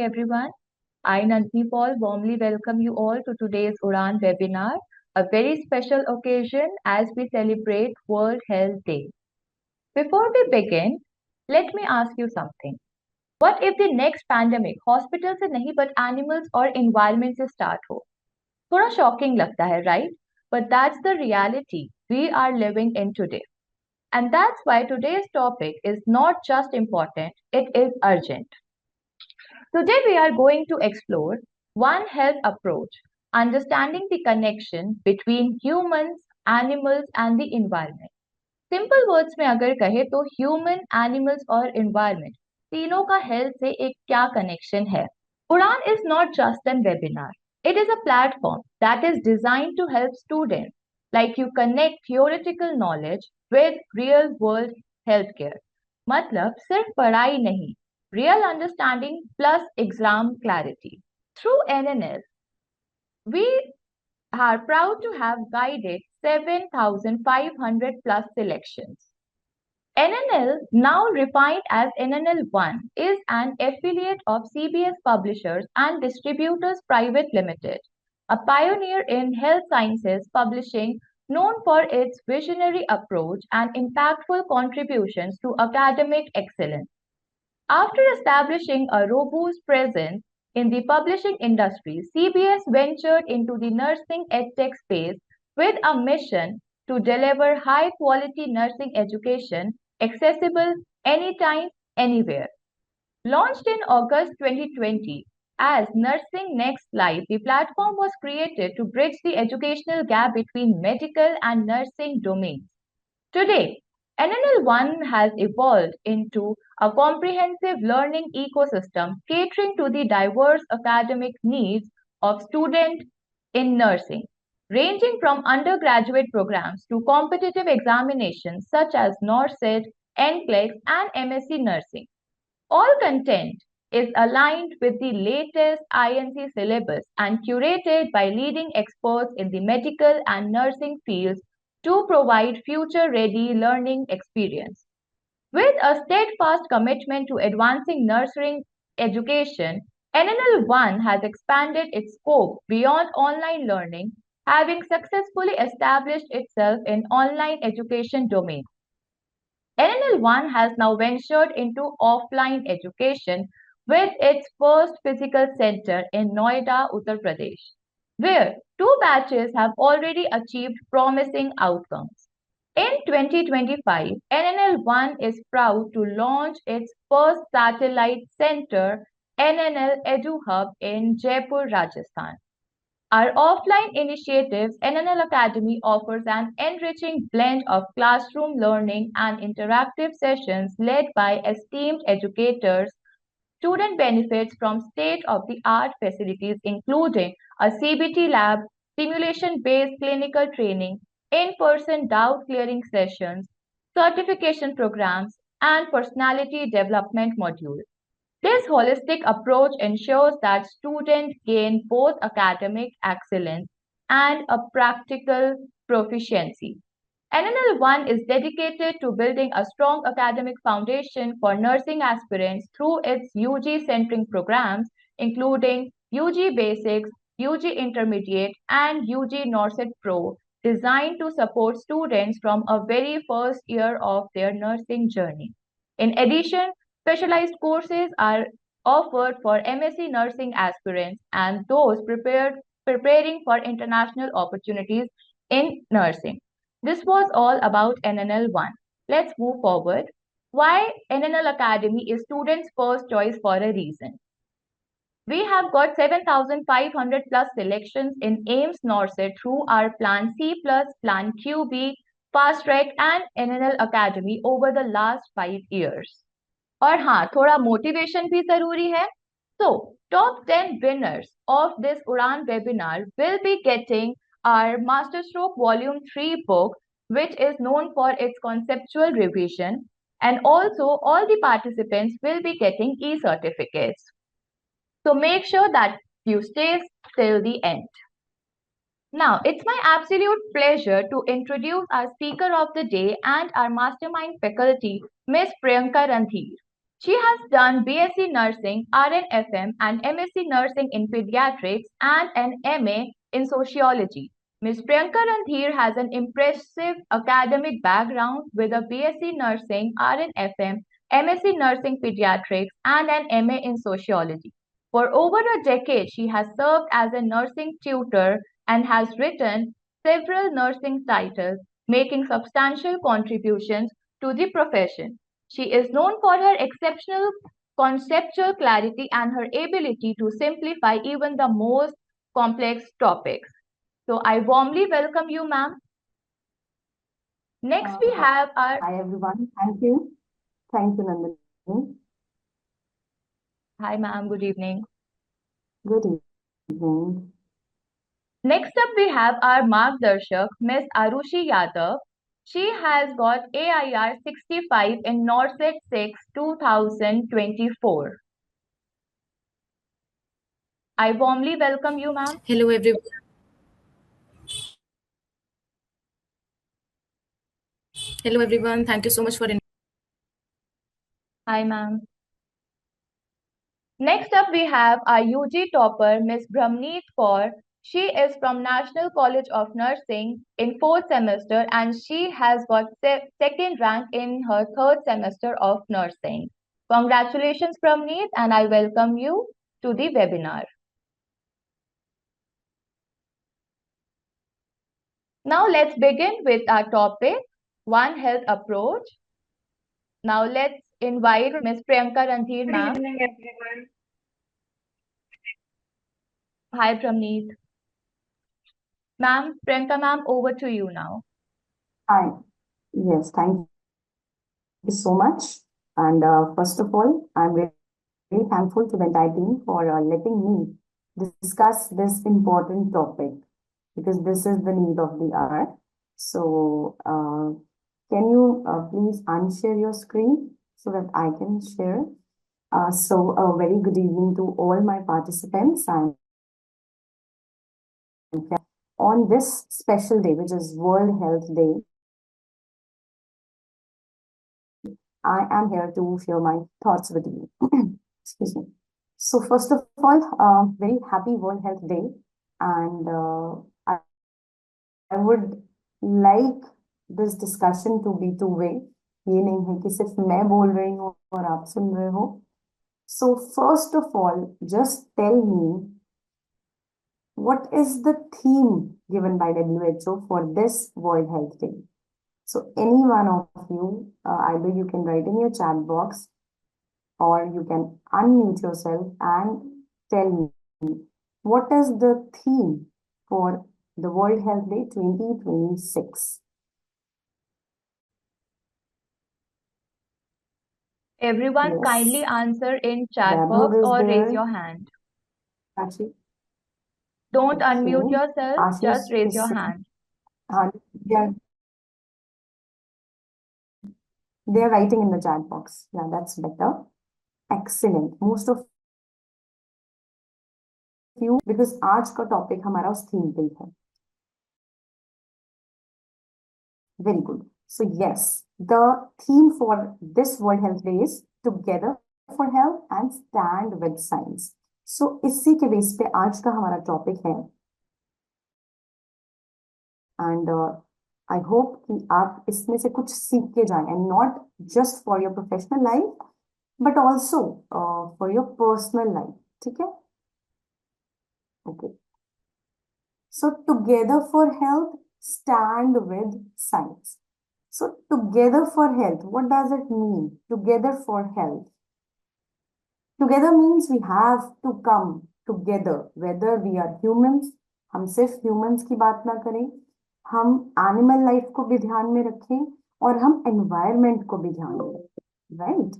everyone. I, Nandini Paul, warmly welcome you all to today's Udan webinar, a very special occasion as we celebrate World Health Day. Before we begin, let me ask you something. What if the next pandemic hospital से नहीं but animals और environment से start हो? थोड़ा shocking लगता है, right? But that's the reality we are living in today. And that's why today's topic is not just important, it is urgent. Today, we are going to explore One Health approach, understanding the connection between humans, animals, and the environment. Simple words में अगर कहे तो human animals और environment तीनों का health से एक क्या कनेक्शन है. उड़ान is not just an webinar. It is a platform that is designed to help students like you connect theoretical knowledge with real world healthcare. मतलब सिर्फ पढ़ाई नहीं, real understanding plus exam clarity. Through NNL, we are proud to have guided 7,500 plus selections. NNL, now refined as NNL1, is an affiliate of CBS Publishers and Distributors Private Limited, a pioneer in health sciences publishing known for its visionary approach and impactful contributions to academic excellence. After establishing a robust presence in the publishing industry, CBS ventured into the nursing edtech space with a mission to deliver high quality nursing education accessible anytime, anywhere. Launched in August 2020 as Nursing Next Life, the platform was created to bridge the educational gap between medical and nursing domains. Today, NNL1 has evolved into a comprehensive learning ecosystem catering to the diverse academic needs of students in nursing, ranging from undergraduate programs to competitive examinations such as NORCET, NCLEX, and MSc Nursing. All content is aligned with the latest INC syllabus and curated by leading experts in the medical and nursing fields to provide future-ready learning experience. With a steadfast commitment to advancing nursing education, NNL1 has expanded its scope beyond online learning, having successfully established itself in online education domain. NNL1 has now ventured into offline education with its first physical center in Noida, Uttar Pradesh, where two batches have already achieved promising outcomes. In 2025, NNL1 is proud to launch its first satellite center, NNL Edu Hub, in Jaipur, Rajasthan. Our offline initiatives, NNL Academy offers an enriching blend of classroom learning and interactive sessions led by esteemed educators. Student benefits from state-of-the-art facilities including a CBT lab, simulation-based clinical training, in-person doubt-clearing sessions, certification programs, and personality development modules. This holistic approach ensures that students gain both academic excellence and a practical proficiency. NNL1 is dedicated to building a strong academic foundation for nursing aspirants through its UG centering programs, including UG Basics, UG Intermediate, and UG NORCET Pro, designed to support students from a very first year of their nursing journey. In addition, specialized courses are offered for MSc nursing aspirants and those preparing for international opportunities in nursing. This was all about NNL1. Let's move forward. Why NNL Academy is students' first choice for a reason. We have got 7,500 plus selections in AIMS NORCET through our Plan C+, Plan QB, Fast Track and NNL Academy over the last 5 years. और हाँ, थोड़ा motivation भी जरूरी है. So, top 10 winners of this Udan webinar will be getting our Masterstroke Volume 3 book, which is known for its conceptual revision, and also all the participants will be getting e-certificates. So make sure that you stay till the end. Now, it's my absolute pleasure to introduce our speaker of the day and our mastermind faculty, Ms. Priyanka Randhir. She has done BSc Nursing, RN-FM, and MSc Nursing in Pediatrics and an MA in Sociology. Ms. Priyanka Randhir has an impressive academic background with a BSc Nursing, RN-FM, MSc Nursing Pediatrics, and an MA in Sociology. For over a decade, she has served as a nursing tutor and has written several nursing titles, making substantial contributions to the profession. She is known for her exceptional conceptual clarity and her ability to simplify even the most complex topics. So I warmly welcome you, ma'am. Next, we have our Hi everyone. Thank you. Thank you, Nandini. hi, ma'am. Good evening. Good evening. Next up, we have our Margdarshak, Miss Arushi Yadav. She has got AIR 65 in NORCET 6 2024. I warmly welcome you, ma'am. Hello everyone. Hello everyone. Thank you so much for Hi, ma'am. Next up, we have our UG topper, Miss Brahmneet Kaur. She is from National College of Nursing in fourth semester and she has got second rank in her third semester of nursing. Congratulations, Brahmneet, and I welcome you to the webinar. Now let's begin with our topic, One Health Approach. Now let's invite Ms. Priyanka Randhir, Good ma'am. evening, everyone. Hi, Pramneet. Ma'am, Priyanka ma'am, over to you now. Hi. Yes, thank you so much. And first of all, I'm very thankful to the entire team for letting me discuss this important topic because this is the need of the hour. So, can you please unshare your screen so that I can share? So, a very good evening to all my participants and on this special day, which is World Health Day. I am here to share my thoughts with you. Excuse me. So first of all, very happy World Health Day, and I would like this discussion to be two-way. ये नहीं है कि सिर्फ मैं बोल रही हूँ और आप सुन रहे हो. So first of all, just tell me what is the theme given by WHO for this World Health Day. So any one of you, either you can write in your chat box or you can unmute yourself and tell me what is the theme for the World Health Day 2026. Everyone Yes. kindly answer in chat Vaibhav box is or raise there. your hand. Actually, Don't okay. unmute yourself, Ashish just raise is your saying, hand. yeah, they are writing in the chat box. Yeah, that's better. Excellent. Most of you, because आज का topic हमारा उस theme पे ही है. Very good. So yes, the theme for this World Health Day is Together for Health and Stand with Science. So इसी के base पे आज का हमारा टॉपिक है and I hope कि आप इसमें से कुछ सीख के जाएं and not just for your professional life but also for your personal life. ठीक है? Okay. So Together for Health, Stand with Science. So together for health, what does it mean? Together for health. Together means we have to come together, whether we are humans, हम सिर्फ humans की बात ना करें, हम animal life को भी ध्यान में रखें और हम environment को भी ध्यान में रखें, right?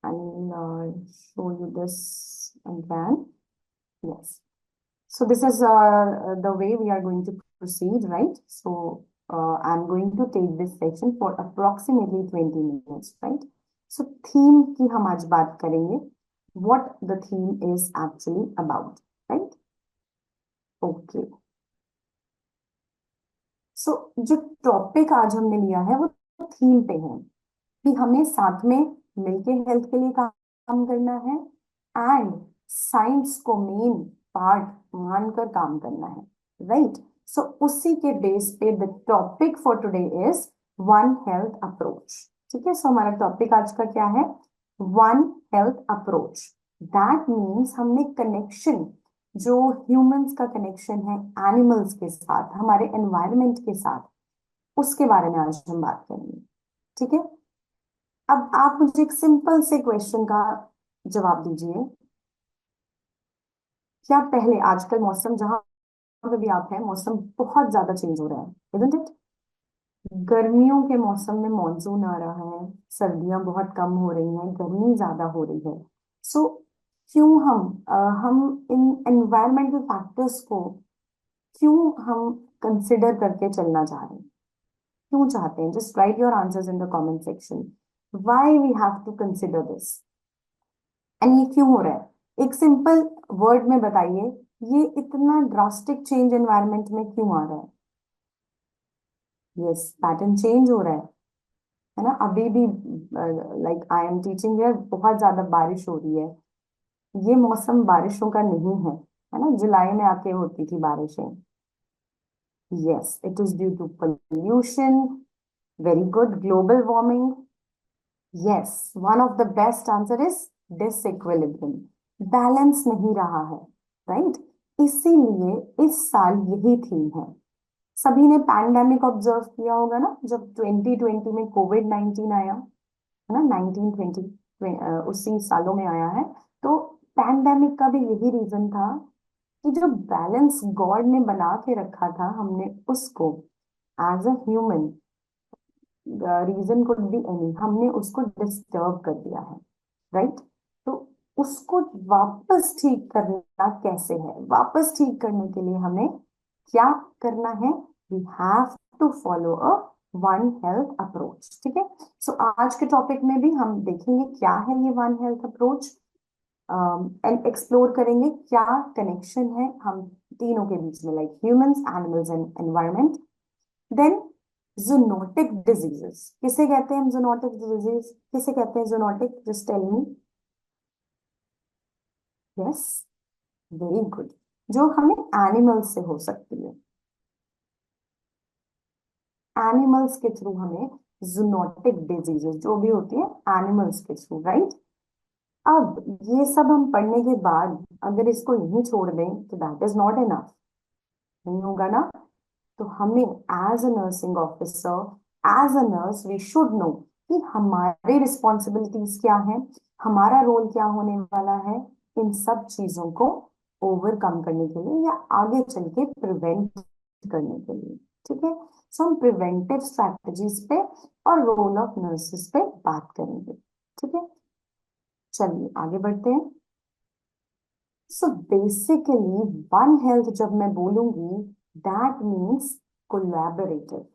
I'll show you this again. Yes. So this is the way we are going to proceed, right? So I'm going to take this section for approximately 20 minutes, right? So theme की हम आज बात करेंगे. What the theme is actually about, right? Okay. So जो topic आज हमने लिया है वो theme पे है कि हमें साथ में मिलके हेल्थ के लिए काम करना है एंड साइंस को मेन पार्ट मानकर काम करना है, राइट? सो उसी के बेस पे the topic for today is one health approach. ठीक है, सो हमारा टॉपिक आज का क्या है? One health approach. That means हमने कनेक्शन, जो ह्यूमंस का कनेक्शन है एनिमल्स के साथ, हमारे एनवायरमेंट के साथ, उसके बारे में आज हम बात करेंगे। ठीक है, अब आप मुझे एक सिंपल से क्वेश्चन का जवाब दीजिए। क्या पहले, आजकल मौसम जहां पे भी आप हैं, मौसम बहुत ज्यादा चेंज हो रहा है, इजंट इट? गर्मियों के मौसम में मॉनसून आ रहा है, सर्दियां बहुत कम हो रही हैं, गर्मी ज्यादा हो रही है। सो क्यों हम इन एनवायरमेंटल फैक्टर्स को क्यों हम कंसिडर करके चलना चाह रहे हैं, क्यों चाहते हैं? Just write your answers in the comment section. Why we have to consider this and ये क्यों हो रहा है? एक सिंपल वर्ड में बताइए, ये इतना ड्रास्टिक चेंज एनवायरनमेंट में क्यों आ रहा है? यस, पैटर्न चेंज हो रहा है ना? अभी भी like I am teaching here, बहुत ज्यादा बारिश हो रही है। ये मौसम बारिशों का नहीं है ना? जुलाई में आके होती थी बारिशें। Yes, it is due to pollution. Very good, global warming. Yes, one of the best answer is disequilibrium. Balance नहीं रहा है, राइट? इसीलिए इस साल यही थीम है। सभी ने पैंडेमिक ऑब्जर्व किया होगा ना, जब 2020 में कोविड-19 आया है ना, 1920 उसी सालों में आया है। तो पैंडेमिक का भी यही रीजन था कि जो बैलेंस गॉड ने बना के रखा था, हमने उसको as a human, reason could be any, हमने उसको डिस्टर्ब कर दिया है, राइट? तो उसको वापस ठीक करना कैसे है? वापस ठीक करने के लिए हमें क्या करना है? We have to follow a one health approach. ठीक है, सो आज के टॉपिक में भी हम देखेंगे क्या है ये one health approach and explore करेंगे क्या कनेक्शन है हम तीनों के बीच में, like humans, animals and environment. Then zoonotic diseases, किसे कहते हैं जूनोटिक डिजीज? किसे कहते हैं zoonotic? Just tell me. Yes, very good, जो हमें एनिमल्स से हो सकती है, एनिमल्स के थ्रू हमें जूनोटिक डिजीजेस जो भी होती है एनिमल्स के थ्रू, राइट? अब ये सब हम पढ़ने के बाद अगर इसको यहीं छोड़ दें तो दैट इज नॉट इनफ, नहीं होगा ना? तो हमें as a nursing officer, as a nurse, we should know कि हमारी रिस्पॉन्सिबिलिटीज क्या हैं, हमारा रोल क्या होने वाला है इन सब चीजों को ओवरकम करने के लिए या आगे चल के प्रिवेंट करने के लिए। ठीक है, सो हम प्रिवेंटिव स्ट्रैटेजीज पे और रोल ऑफ नर्सेस पे बात करेंगे। ठीक है, चलिए आगे बढ़ते हैं। सो बेसिकली वन हेल्थ जब मैं बोलूंगी, दैट मीन्स कोलैबोरेटिव।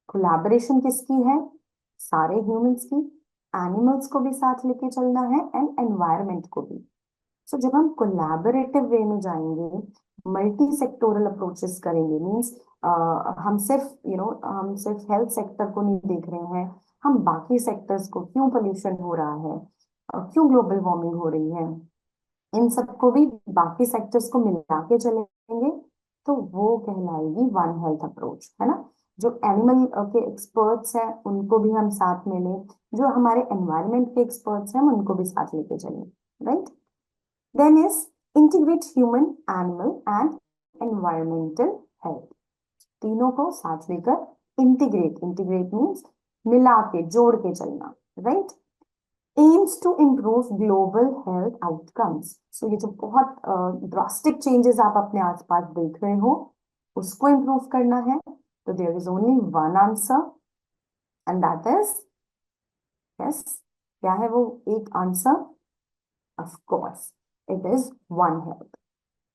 कोलैबोरेशन किसकी है? सारे ह्यूमंस की, एनिमल्स को भी साथ लेके चलना है एंड एनवायरमेंट को भी। सो जब हम कोलैबोरेटिव वे में जाएंगे, मल्टी सेक्टोरल अप्रोचेस करेंगे, मीन्स हम सिर्फ हम सिर्फ हेल्थ सेक्टर को नहीं देख रहे हैं, हम बाकी सेक्टर्स को, क्यों पोल्यूशन हो रहा है, क्यों ग्लोबल वार्मिंग हो रही है, इन सबको भी बाकी सेक्टर्स को मिला के चलेंगे, तो वो कहलाएगी वन हेल्थ अप्रोच, है ना? जो एनिमल के एक्सपर्ट्स हैं उनको भी हम साथ में लें, जो हमारे एनवायरमेंट के एक्सपर्ट्स हैं हम उनको भी साथ लेके चलें, right? Then is integrate human, animal and environmental health. तीनों को साथ लेकर इंटीग्रेट, इंटीग्रेट मीन्स मिला के, जोड़ के चलना, right? aims to improve global health outcomes। सो ये जो बहुत ड्रास्टिक चेंजेस आप अपने आसपास देख रहे हो, उसको इम्प्रूव करना है, तो there is only one answer and that is yes. क्या है वो एक answer? Of course it is one health.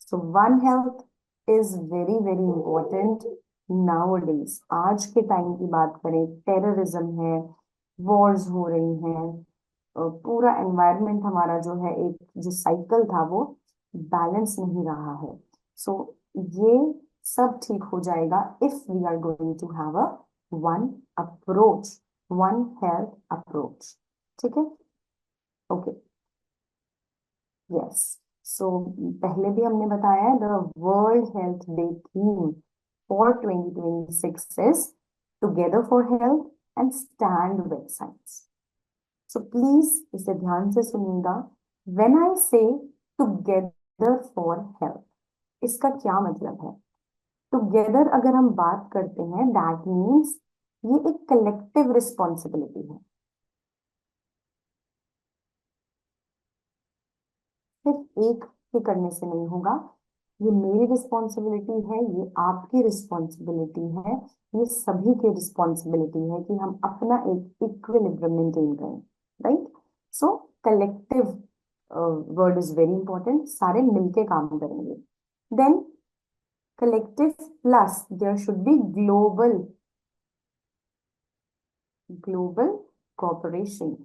So one health is very very important nowadays. आज के टाइम की बात करें, टेररिज्म है, वॉर्स हो रही हैं, पूरा एनवायरनमेंट हमारा जो है, एक जो साइकिल था वो बैलेंस नहीं रहा है। सो ये सब ठीक हो जाएगा if we are going to have a one approach one health approach. ठीक है, ओके, यस। सो पहले भी हमने बताया है the world health day theme for 2026 is together for health and stand with science. So please इसे ध्यान से सुनिएगा। व्हेन आई से टुगेदर फॉर हेल्थ, इसका क्या मतलब है? टुगेदर अगर हम बात करते हैं, दैट मीन्स ये एक कलेक्टिव रिस्पॉन्सिबिलिटी है। सिर्फ एक के करने से नहीं होगा। ये मेरी रिस्पॉन्सिबिलिटी है, ये आपकी रिस्पॉन्सिबिलिटी है, ये सभी की रिस्पॉन्सिबिलिटी है कि हम अपना एक इक्विलिब्रियम मेंटेन करें, right? So collective word is very important, सारे मिलके काम करेंगे। Then collective plus there should be global, global cooperation.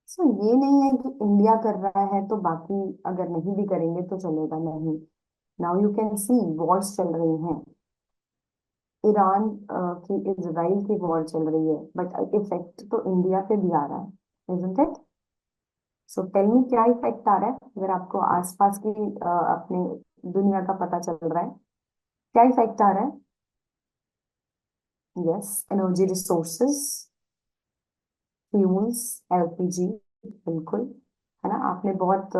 So ये नहीं है कि इंडिया कर रहा है तो बाकी अगर नहीं भी करेंगे तो चलेगा, नहीं। Now you can see Wars चल रही हैं, ईरान की इजराइल की वॉर चल रही है, बट इफेक्ट तो इंडिया पे भी आ रहा है, isn't it? So tell me, क्या इफेक्ट आ रहा है अगर आपको आसपास की अपने दुनिया का पता चल रहा है? क्या इफेक्ट आ रहा है? Yes, energy resources, fuels, LPG, बिल्कुल, है ना? आपने बहुत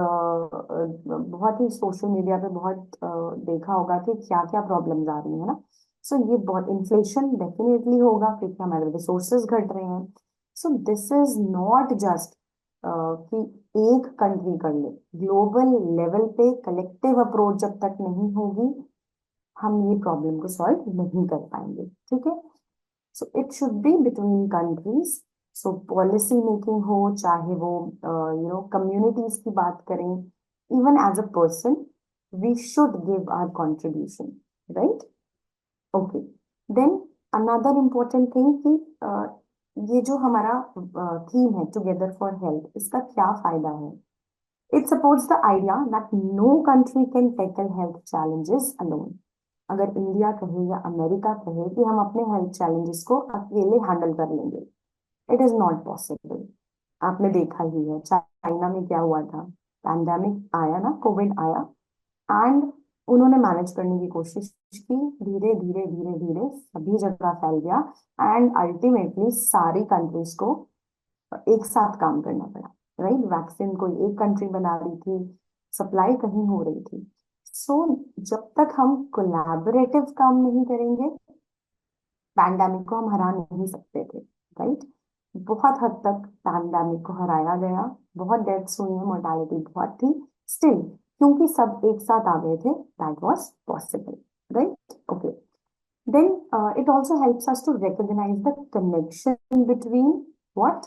ही सोशल मीडिया पे बहुत देखा होगा कि क्या क्या प्रॉब्लम्स आ रही है ना। सो ये बहुत इन्फ्लेशन डेफिनेटली होगा क्योंकि हमारे रिसोर्सेज घट रहे हैं। So this is not just कि एक कंट्री कर ले, ग्लोबल लेवल पे कलेक्टिव अप्रोच जब तक नहीं होगी हम ये प्रॉब्लम को सॉल्व नहीं कर पाएंगे, ठीक है? So it should be between countries. So policy making हो, चाहे वो कम्युनिटीज की बात करें, even as a person we should give our contribution, right? Okay, then another important thing कि ये जो हमारा थीम है टुगेदर फॉर हेल्थ, इसका क्या फायदा है? It supports the idea that no country can tackle health challenges alone. अगर इंडिया कहे या अमेरिका कहे कि हम अपने हेल्थ चैलेंजेस को अकेले हैंडल कर लेंगे, इट इज नॉट पॉसिबल। आपने देखा ही है चाइना में क्या हुआ था, पैंडेमिक आया ना, कोविड आया, एंड उन्होंने मैनेज करने की कोशिश की, धीरे धीरे धीरे धीरे सभी जगह फैल गया, एंड अल्टीमेटली सारी कंट्रीज को एक साथ काम करना पड़ा, राइट? वैक्सीन कोई एक कंट्री बना रही थी, सप्लाई कहीं हो रही थी। सो जब तक हम कोलैबोरेटिव काम नहीं करेंगे, पैंडेमिक को हम हरा नहीं सकते थे, राइट? बहुत हद तक पैंडेमिक को हराया गया, बहुत डेथ्स हुई है, मोर्टालिटी बहुत थी, स्टिल क्योंकि सब एक साथ आ गए थे, that was possible, right? Okay, then it also helps us to recognise the connection between what,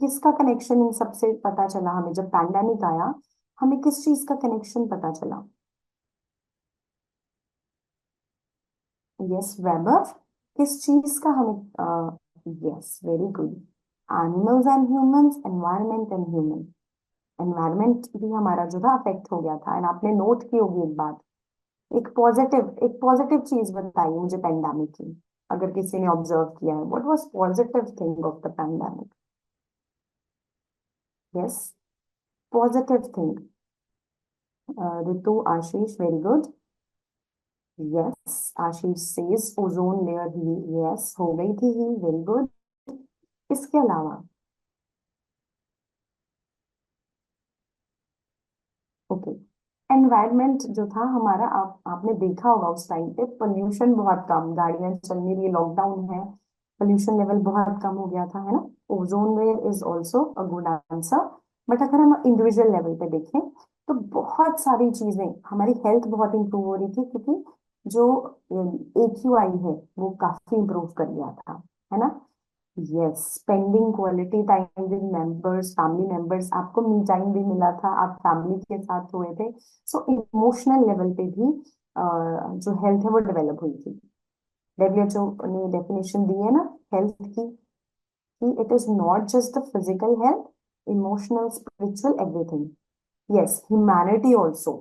किसका कनेक्शन इन सबसे पता चला हमें जब पैंडेमिक आया? हमें किस चीज का कनेक्शन पता चला? यस, वेबर, किस चीज का हमें? Yes, very good, animals and humans, environment and human. Environment भी हमारा जो था अफेक्ट हो गया था, एंड आपने नोट की होगी एक बात, एक पॉजिटिव चीज बताइए मुझे पेंडेमिक की, अगर किसी ने ऑब्जर्व किया है, what was positive thing of the pandemic? Yes, positive thing, Ritu, Ashish, very good. Yes, Ashish says ozone layer he, yes हो गई थी ही, वेरी गुड। इसके अलावा ओके, एनवायरनमेंट जो था हमारा, आपने देखा होगा उस टाइम पे पोल्यूशन बहुत कम, गाड़ियां चल नहीं रही, लॉकडाउन है, पोल्यूशन लेवल बहुत कम हो गया था, है ना? Ozone layer is also a good answer. But अगर हम इंडिविजुअल लेवल पे देखें तो बहुत सारी चीजें, हमारी हेल्थ बहुत इंप्रूव हो रही थी क्योंकि जो AQI है वो काफी इंप्रूव कर गया था, है ना? Yes, spending quality time with members, family members, आपको मी टाइम भी मिला था, आप फैमिली के साथ हुए थे। सो इमोशनल लेवल पे भी जो हेल्थ है वो डेवलप हुई थी। WHO ने डेफिनेशन दी है ना हेल्थ की, कि it is not just the physical health, emotional, spiritual, everything. Yes, humanity also,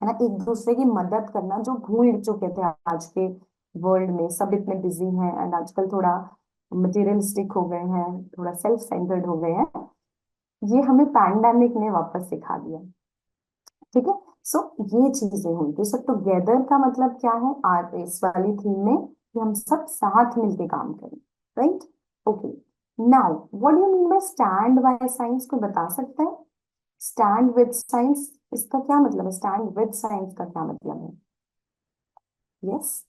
है ना? एक दूसरे की मदद करना जो भूल चुके थे आज के वर्ल्ड में सब इतने बिजी हैं एंड आजकल थोड़ा मटेरियलिस्टिक हो गए हैं, थोड़ा सेल्फ सेंटर्ड हो गए हैं। ये हमें पैंडेमिक ने वापस सिखा दिया। ठीक है। सो ये चीजें हुई। तो सब टुगेदर का मतलब क्या है आज इस वाली थीम में, कि हम सब साथ मिलके काम करें। Right. Okay. Now what do you mean bye stand by science, कोई बता सकता है? स्टैंड विद साइंस, इसका क्या मतलब है? स्टैंड विद साइंस का क्या मतलब है? Yes,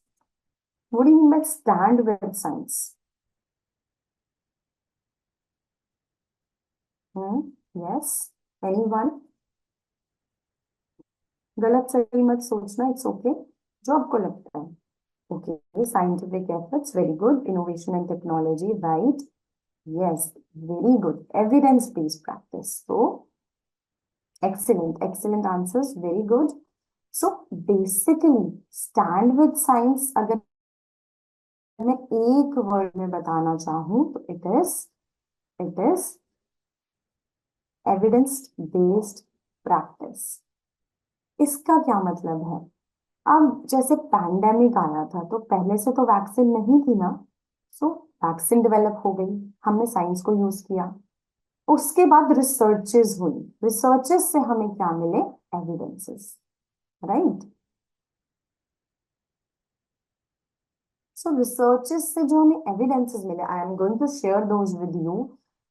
what do you mean bye stand with science? Yes, anyone? गलत सही मत सोचना, इट्स ओके, जो आपको लगता है। Okay, scientific efforts, very good. Innovation and technology, right. Yes, very good. Evidence based practice, तो excellent, excellent answers, very good. So basically stand with science अगर मैं एक वर्ड में बताना चाहूँ तो it is evidence based practice। इसका क्या मतलब है? अब जैसे पैंडेमिक आया था तो पहले से तो वैक्सीन नहीं थी ना, सो वैक्सीन डेवलप हो गई, हमने साइंस को यूज किया। उसके बाद रिसर्चेस हुई, रिसर्चेस से हमें क्या मिले? Evidences, right. सो रिसर्चेस से जो हमें एविडेंसेस मिले, I am going to share those with you.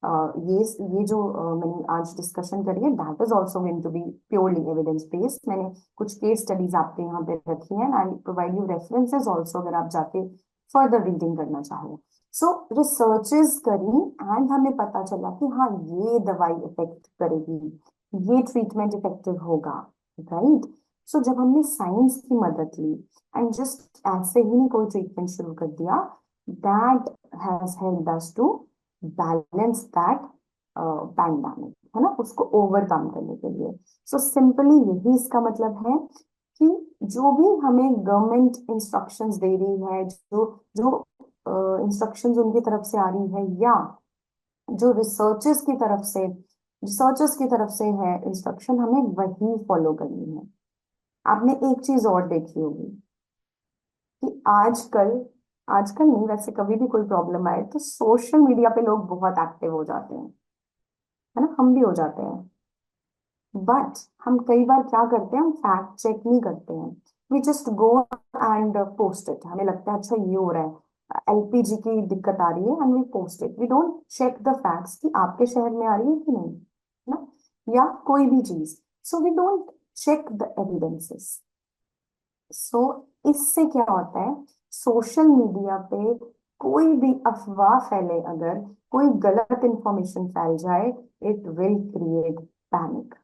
ये जो मैंने आज डिस्कशन करी है, that is also going to be purely evidence based. मैंने कुछ केस स्टडीज आपके यहाँ पे रखी हैं, I provide you references also अगर आप जाके फर्दर रीडिंग करना चाहो। सो रिसर्चेस करी एंड हमें पता चला कि हाँ ये दवाई इफेक्ट करेगी, ये ट्रीटमेंट इफेक्टिव होगा, राइट। सो जब हमने साइंस की मदद ली एंड जस्ट ऐसे ही नहीं कोई ट्रीटमेंट शुरू कर दिया, that has helped us to balance that pandemic, है ना, उसको ओवरकम करने के लिए। सो सिंपली यही इसका मतलब है कि जो भी हमें गवर्नमेंट इंस्ट्रक्शंस दे रही है, जो जो इंस्ट्रक्शंस उनकी तरफ से आ रही है, या जो रिसर्चर्स की तरफ से है इंस्ट्रक्शन, हमें वही फॉलो करनी है। आपने एक चीज और देखी होगी कि आजकल, आजकल नहीं वैसे कभी भी कोई प्रॉब्लम आए तो सोशल मीडिया पे लोग बहुत एक्टिव हो जाते हैं, है ना, हम भी हो जाते हैं। बट हम कई बार क्या करते हैं, हम फैक्ट चेक नहीं करते हैं। We just go and post it, हमें लगता है अच्छा ये हो रहा है, एलपीजी की दिक्कत आ रही है and we post it, we don't check the facts कि आपके शहर में आ रही है कि नहीं, है ना, या कोई भी चीज। So we don't check the evidences. So इससे क्या होता है, सोशल मीडिया पे कोई भी अफवाह फैले, अगर कोई गलत इंफॉर्मेशन फैल जाए, इट विल क्रिएट पैनिक।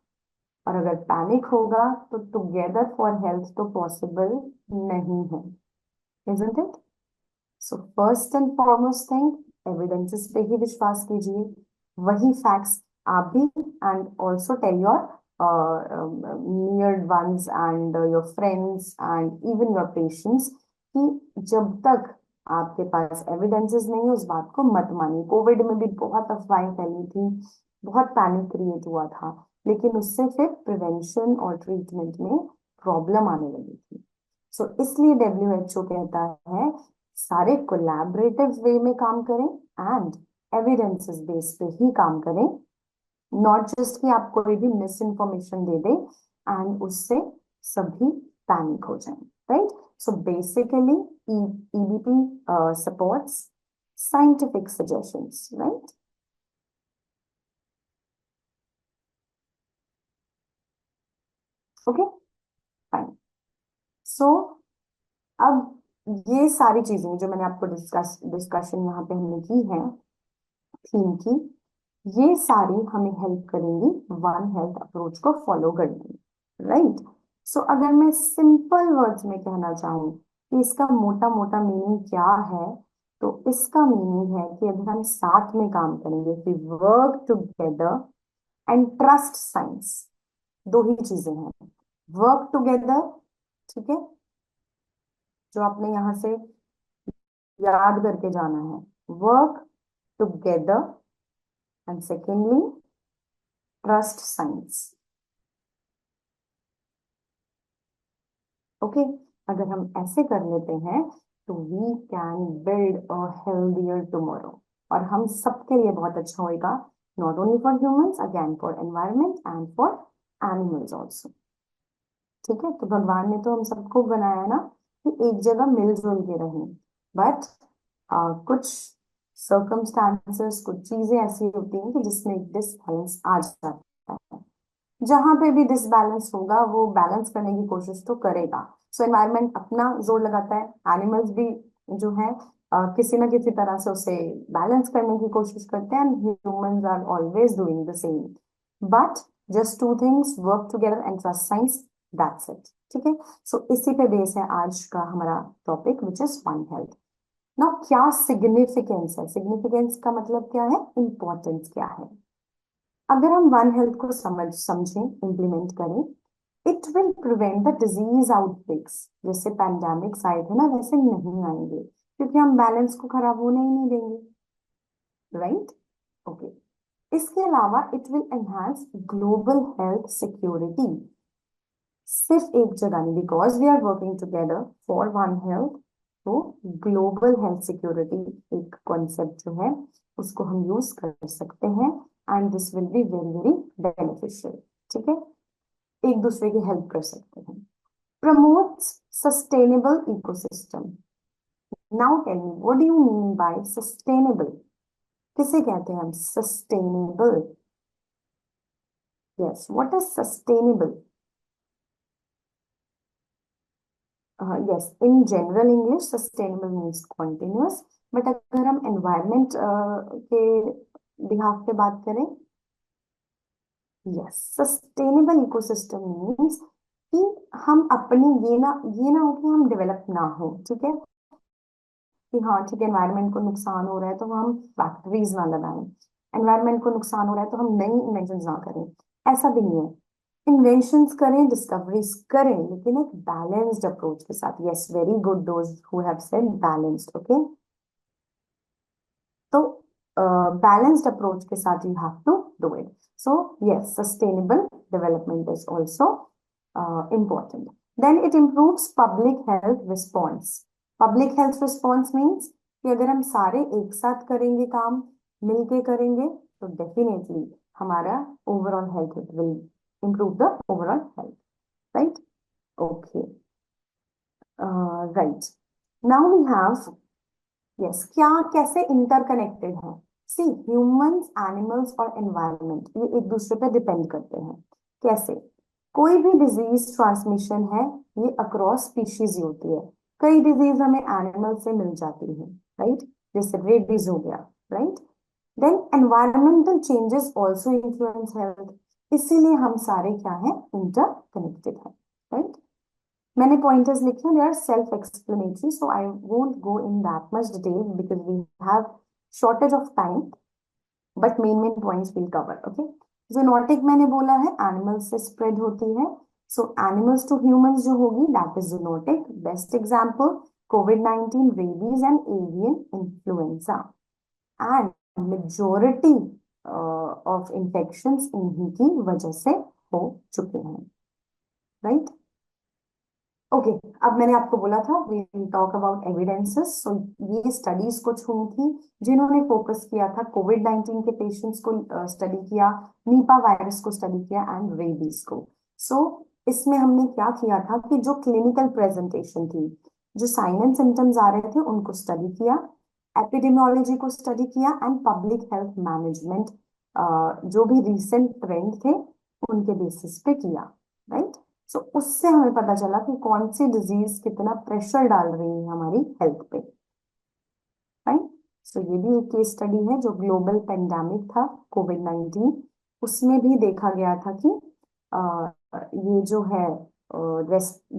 और अगर पैनिक होगा तो टुगेदर फॉर हेल्थ तो पॉसिबल नहीं है, isn't it? So first and foremost thing, evidences पे ही विश्वास कीजिए, वही फैक्ट्स आप भी and also tell your near ones and your friends and even your patients कि जब तक आपके पास एविडेंसेस नहीं है उस बात को मत मानिए। कोविड में भी बहुत अफवाहें फैली थी, बहुत पैनिक क्रिएट हुआ था, लेकिन उससे फिर प्रिवेंशन और ट्रीटमेंट में प्रॉब्लम आने लगी थी। सो इसलिए डब्ल्यूएचओ कहता है सारे कोलैबोरेटिव वे में काम करें एंड एविडेंसेस बेस पे ही काम करें, नॉट जस्ट कि आप कोई भी मिस इन्फॉर्मेशन दे दे एंड उससे सभी पैनिक हो जाएं, right. So basically EBP supports scientific suggestions, right. Okay, fine. So अब ये सारी चीजें जो मैंने आपको डिस्कशन यहाँ पे हमने की है थीम की, ये सारी हमें हेल्प करेंगी वन हेल्थ अप्रोच को फॉलो करने में, राइट। सो अगर मैं सिंपल वर्ड्स में कहना चाहूँ कि इसका मोटा मोटा मीनिंग क्या है, तो इसका मीनिंग है कि अगर हम साथ में काम करेंगे, we work together and trust science, दो ही चीजें हैं, वर्क टुगेदर, ठीक है, जो आपने यहां से याद करके जाना है, work together and secondly trust science. Okay, अगर हम ऐसे कर लेते हैं तो we can build a healthier tomorrow. और हम सबके लिए बहुत अच्छा होएगा, not only for humans, again for environment and for animals also. ठीक है, तो भगवान ने तो हम सबको बनाया ना कि एक जगह मिलजुल के रहें, बट कुछ सर्कमस्टांसेस, कुछ चीजें ऐसी होती हैं कि जिसमें डिसबैलेंस आ जाता है। जहां पे भी डिसबैलेंस होगा वो बैलेंस करने की कोशिश तो करेगा। सो एनवायरनमेंट अपना जोर लगाता है, एनिमल्स भी जो है किसी ना किसी तरह से उसे बैलेंस करने की कोशिश करते हैं, and humans are always doing the same. But just two things work together and trust science, that's it. ठीक है, सो इसी पे बेस है आज का हमारा topic, which is one health. ना क्या सिग्निफिकेंस है, सिग्निफिकेंस का मतलब क्या है, इंपॉर्टेंस क्या है। अगर हम वन हेल्थ को समझें, इम्प्लीमेंट करें, it will prevent the disease outbreaks. जैसे पैंडेमिक्स आए थे ना, वैसे नहीं आएंगे, क्योंकि हम बैलेंस को खराब होने ही नहीं देंगे, राइट? ओके। इसके अलावा it will enhance global health security. सिर्फ एक जगह नहीं, because we are working together for one health, तो ग्लोबल हेल्थ सिक्योरिटी एक कॉन्सेप्ट जो है उसको हम यूज कर सकते हैं, and this will be very very beneficial. ठीक है, एक दूसरे की हेल्प कर सकते हैं। Promotes sustainable ecosystem. Now tell me, what do you mean by sustainable? किसे कहते हैं हम sustainable? Yes, what is sustainable? Yes, in general English sustainable means continuous, but अगर हम एनवायरमेंट के बिहाफ पे बात करें, यस, सस्टेनेबल इकोसिस्टम मीन्स कि हम अपने ये ना हो कि हम डेवलप ना हो। ठीक है, कि हाँ ठीक है, एनवायरमेंट को नुकसान हो रहा है तो हम फैक्ट्रीज ना लगाएं, एनवायरमेंट को नुकसान हो रहा है तो हम नई इन्वेंशन ना करें, ऐसा भी नहीं है। इन्वेंशंस करें, डिस्कवरीज करें, लेकिन एक बैलेंस्ड अप्रोच के साथ। Yes, very good those who have said balanced. Okay, तो बैलेंस्ड अप्रोच के साथ you have to do it. So yes, sustainable development is also important. Then it improves public health response. Public health response means कि अगर हम सारे एक साथ करेंगे, काम मिलके करेंगे, तो डेफिनेटली हमारा overall health will improve the overall health, right? Okay, right. Now we have, yes, क्या कैसे इंटरकनेक्टेड है? सी, ह्यूमंस, एनिमल्स और एनवायरनमेंट ये एक दूसरे पे डिपेंड करते हैं। कैसे? कोई भी डिजीज ट्रांसमिशन है, ये अक्रॉस स्पीशीज ही होती है। कई डिजीज हमें एनिमल से मिल जाती है, राइट? जैसे रेबीज हो गया, right? Then environmental changes also influence health. इसीलिए हम सारे क्या हैं, इंटरकनेक्टेड हैं, राइट? मैंने पॉइंटर्स लिखे हैं, they are self explanatory, so I won't go in that much detail because we have shortage of time, but main points will cover. Okay, zoonotic मैंने बोला है एनिमल्स से स्प्रेड होती है, सो एनिमल्स टू ह्यूमंस जो होगी that is zoonotic. Best example covid, rabies and avian influenza, and majority of infections इन्हीं की वजह से हो चुके हैं, राइट? ओके, अब मैंने आपको बोला था we will talk about evidences. So ये स्टडीज कुछ हुई थी जिन्होंने फोकस किया था कोविड-19 के पेशेंट्स को स्टडी किया, नीपा वायरस को स्टडी किया एंड रेबीज को। सो इसमें हमने क्या किया था कि जो क्लिनिकल प्रेजेंटेशन थी, जो साइन एंड सिम्टम्स आ रहे थे, उनको स्टडी किया, एपिडेमियोलॉजी को स्टडी किया, एंड पब्लिक हेल्थ मैनेजमेंट जो भी रिसेंट ट्रेंड थे उनके बेसिस पे किया, राइट? सो उससे हमें पता चला कि कौन सी डिजीज कितना प्रेशर डाल रही है हमारी हेल्थ पे, राइट? सो ये भी एक केस स्टडी है जो ग्लोबल पेंडेमिक था कोविड-19, उसमें भी देखा गया था कि ये जो है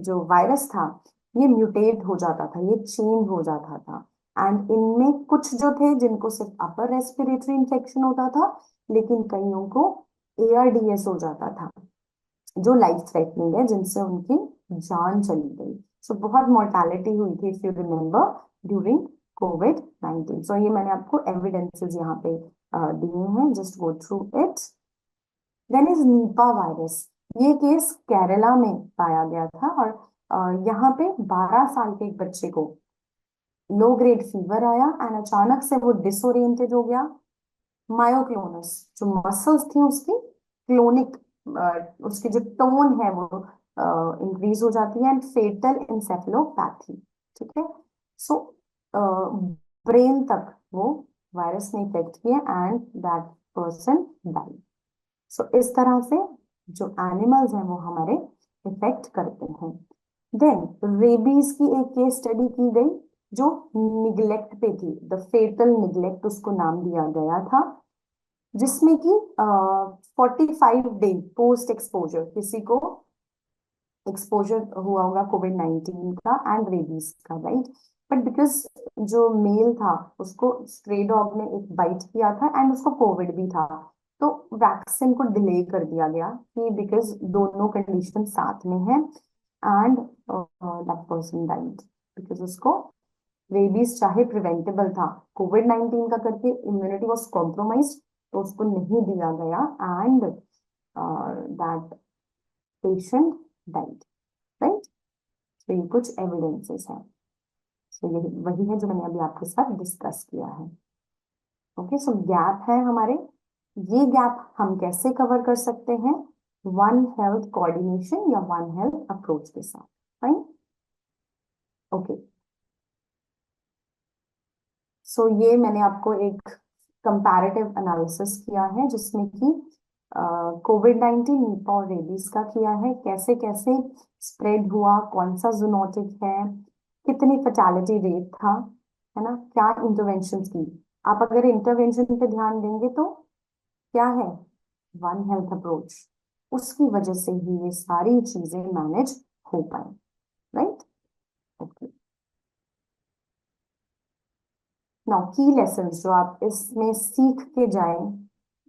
जो वायरस था ये म्यूटेट हो जाता था, ये चेंज हो जाता था, एंड इनमें कुछ जो थे जिनको सिर्फ अपर रेस्पिरेटरी इंफेक्शन होता था, लेकिन कईयों को ARDS हो जाता था जो लाइफ थ्रेटनिंग है, जिनसे उनकी जान चली गई। सो बहुत मोर्टालिटी हुई थी इफ यू रिमेम्बर ड्यूरिंग कोविड-19। सो ये मैंने आपको एविडेंसेस यहाँ पे दिए हैं, just go through it. Then is Nipah virus. ये केस केरला में पाया गया था, और यहाँ पे 12 साल के एक बच्चे को लो ग्रेड फीवर आया एंड अचानक से वो डिसोरिएंटेड हो गया। मायोक्लोनस, जो मसल्स थी उसकी क्लोनिक, उसकी जो टोन है वो इंक्रीज हो जाती है एंड फेटल इंसेफेलोपैथी। ठीक है, सो ब्रेन तक वो वायरस ने इफेक्ट किया एंड दैट पर्सन डाइड। सो इस तरह से जो एनिमल्स हैं वो हमारे इफेक्ट करते हैं। देन रेबीज की एक केस स्टडी की गई जो निग्लेक्ट पे थी, द फेटल निग्लेक्ट उसको नाम दिया गया था, जिसमें कि 45 डे पोस्ट एक्सपोजर किसी को एक्सपोजर हुआ होगा कोविड-19 का एंड रेबीज का, राइट। बट बिकॉज जो मेल था उसको स्ट्रे डॉग ने एक बाइट किया था एंड उसको कोविड भी था, तो वैक्सीन को डिले कर दिया गया कि बिकॉज दोनों कंडीशन साथ में है and that person died because उसको रेबीज चाहे प्रिवेंटेबल था, कोविड-19 का करके इम्यूनिटी वॉज कॉम्प्रोमाइज, तो उसको नहीं दिया गया and that patient died, right. तो ये कुछ एविडेंसेस हैं। तो यही वही है जो मैंने अभी आपके साथ डिस्कस किया है। ओके, सो गैप है हमारे, ये गैप हम कैसे कवर कर सकते हैं? वन हेल्थ कोऑर्डिनेशन या वन हेल्थ अप्रोच के साथ, फाइन। ओके, सो ये मैंने आपको एक कंपैरेटिव एनालिसिस किया है जिसमें कि कोविड-19, निपा और रेबीज का किया है, कैसे कैसे स्प्रेड हुआ, कौन सा जूनोटिक है, कितनी फर्टालिटी रेट था, है ना, क्या इंटरवेंशन की। आप अगर इंटरवेंशन पे ध्यान देंगे तो क्या है, वन हेल्थ अप्रोच, उसकी वजह से ही ये सारी चीजें मैनेज हो पाए, राइट। ओके, नाउ की लेसन्स जो आप इसमें सीख के जाएं,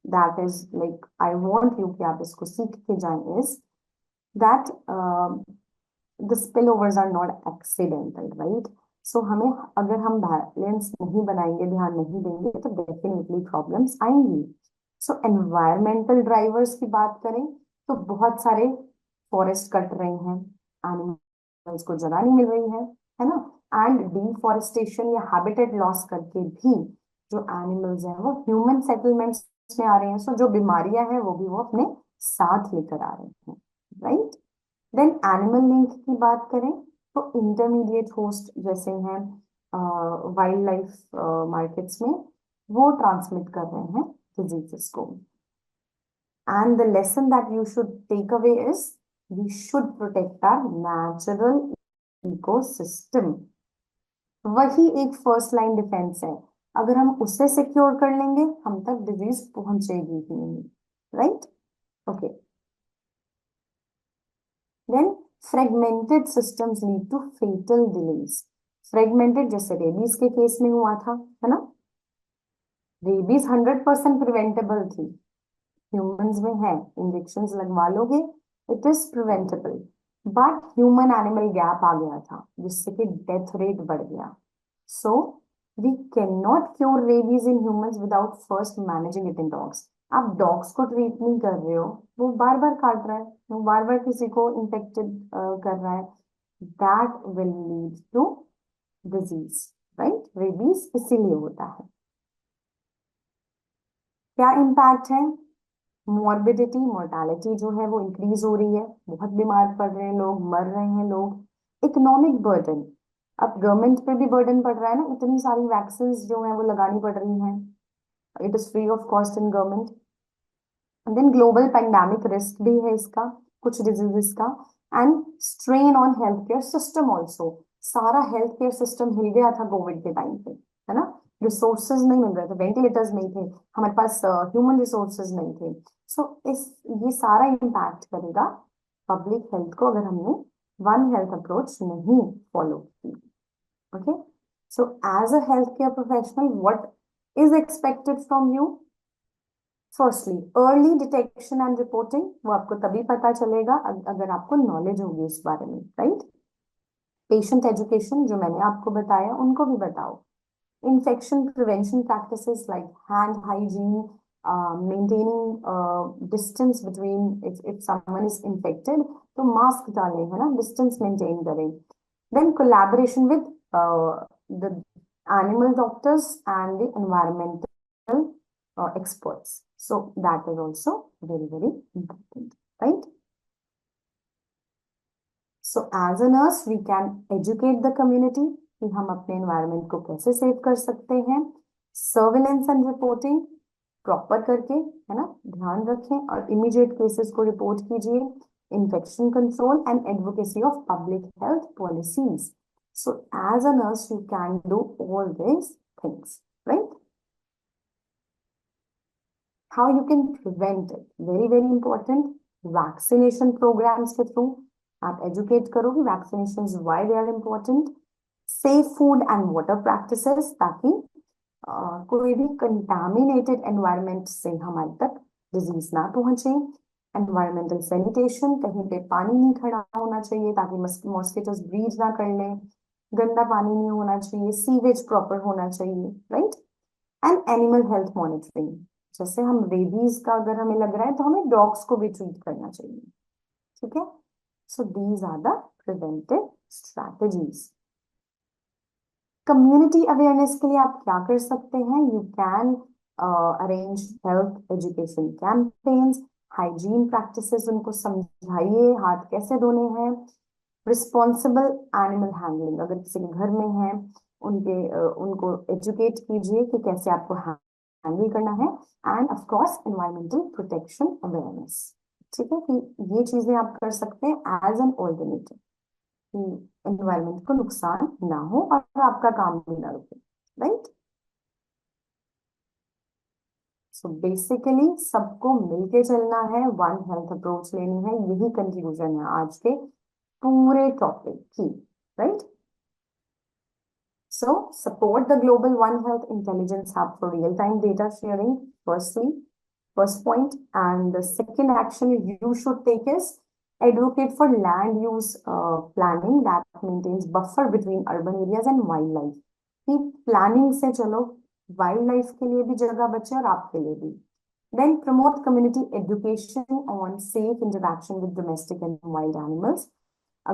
that is like I want you कि आप इसको सीख के जाएं, is that the spillovers are not accidental, right? So हमें अगर हम बैलेंस नहीं बनाएंगे, ध्यान नहीं देंगे, तो डेफिनेटली प्रॉब्लम्स आएंगी। सो एनवायरमेंटल ड्राइवर्स की बात करें तो बहुत सारे फॉरेस्ट कट रहे हैं, एनिमल्स को जगह नहीं मिल रही है ना, एंड डिफॉरेस्टेशन या हैबिटेट लॉस करके भी जो एनिमल्स हैं वो ह्यूमन सेटलमेंट्स में आ रहे हैं, सो जो बीमारियां हैं वो भी वो अपने साथ लेकर आ रहे हैं, राइट। देन एनिमल लिंक की बात करें तो इंटरमीडिएट होस्ट जैसे हैं वाइल्ड लाइफ मार्केट्स में, वो ट्रांसमिट कर रहे हैं डिजीजेस को। And the lesson that you should take away is we should protect our natural ecosystem. वही एक फर्स्ट लाइन डिफेंस है, अगर हम उसे सिक्योर कर लेंगे हम तक डिजीज पहुंचेगी ही नहीं, right. Okay, then fragmented systems lead to fatal delays. Fragmented जैसे रेबीज के केस में हुआ था, है ना, रेबीज 100% प्रिवेंटेबल थी, ह्यूमंस में है, इंजेक्शन लगवा लोगे, it is preventable, but human animal gap आ गया था जिससे कि डेथ रेट बढ़ गया। So we can not cure rabies in humans without first managing it in dogs. आप डॉग्स को ट्रीट नहीं कर रहे हो, वो बार बार काट रहा है, वो बार बार किसी को इन्फेक्टेड कर रहा है, that will lead to disease, right. Rabies इसीलिए होता है। क्या इम्पैक्ट है? मॉर्बिडिटी, मोर्टालिटी जो है वो इंक्रीज हो रही है, बहुत बीमार पड़ रहे हैं लोग, मर रहे हैं लोग। इकोनॉमिक बर्डन, अब गवर्नमेंट पे भी बर्डन पड़ रहा है ना, इतनी सारी वैक्सीन जो है वो लगानी पड़ रही हैं, it is free of cost in government. Then global pandemic risk भी है इसका, कुछ डिजीजेस का, and strain on health care system also. सारा हेल्थ केयर सिस्टम हिल गया था कोविड के टाइम पे, है ना, रिसोर्सेज नहीं मिल रहे थे, वेंटिलेटर्स नहीं थे हमारे पास, ह्यूमन रिसोर्सेज नहीं थे। सो इस ये सारा इम्पैक्ट करेगा पब्लिक हेल्थ को अगर हमने वन हेल्थ अप्रोच नहीं फॉलो की। Okay, so as a health care professional what is expected from you? Firstly early detection and reporting, वो आपको तभी पता चलेगा अगर आपको नॉलेज होगी इस बारे में, राइट। पेशेंट एजुकेशन जो मैंने आपको बताया उनको भी बताओ। Infection prevention practices like hand hygiene, maintaining distance between, if someone is infected तो मास्क डालें, है ना, डिस्टेंस मेंटेन करें। Then collaboration with the animal doctors and the environmental experts. So that is also very, very important, right? So as a nurse, we can educate the community कि हम अपने environment को कैसे save कर सकते हैं. Surveillance and reporting proper करके, है ना, ध्यान रखें और immediate cases को report कीजिए. Infection control and advocacy of public health policies. So as a nurse, you can do all these things, right? How you can prevent it? Very, very important. Vaccination programs के through आप educate करो कि vaccinations why they are important. Safe food and water practices ताकि कोई भी contaminated environment से हमारे तक disease ना पहुंचे. Environmental sanitation, कहीं पे पानी नहीं खड़ा होना चाहिए ताकि mosquitoes breed ना कर लें. गंदा पानी नहीं होना चाहिए. Sewage proper होना चाहिए, right? And animal health monitoring. जैसे हम रेबीज का अगर हमें लग रहा है तो हमें डॉग्स को भी ट्रीट करना चाहिए. ठीक है. So these are the preventive strategies. Community awareness के लिए आप क्या कर सकते हैं? You can arrange health education campaigns. Hygiene practices उनको समझाइए, हाथ कैसे धोने हैं. रिस्पॉन्सिबल एनिमल हैंडलिंग, अगर किसी के घर में है उनको एजुकेट कीजिए कि कैसे आपको हैंडल करना है. End of course environmental protection awareness. ठीक है कि ये चीजें आप कर सकते हैं एज एन ऑल्टरनेटिव कि एनवायरमेंट को नुकसान ना हो और आपका काम भी ना रुके, राइट? सो बेसिकली सबको मिलके चलना है, वन हेल्थ अप्रोच लेनी है. यही कंक्लूजन है आज के पूरे टॉपिक की, right? So support the Global One Health Intelligence Hub for real-time data sharing, first point. And the second action you should take is advocate for land use planning that maintains buffer between urban areas and wildlife. कि planning से चलो wildlife के लिए भी जगह बचे और आपके लिए भी. Then promote community education on safe interaction with domestic and wild animals.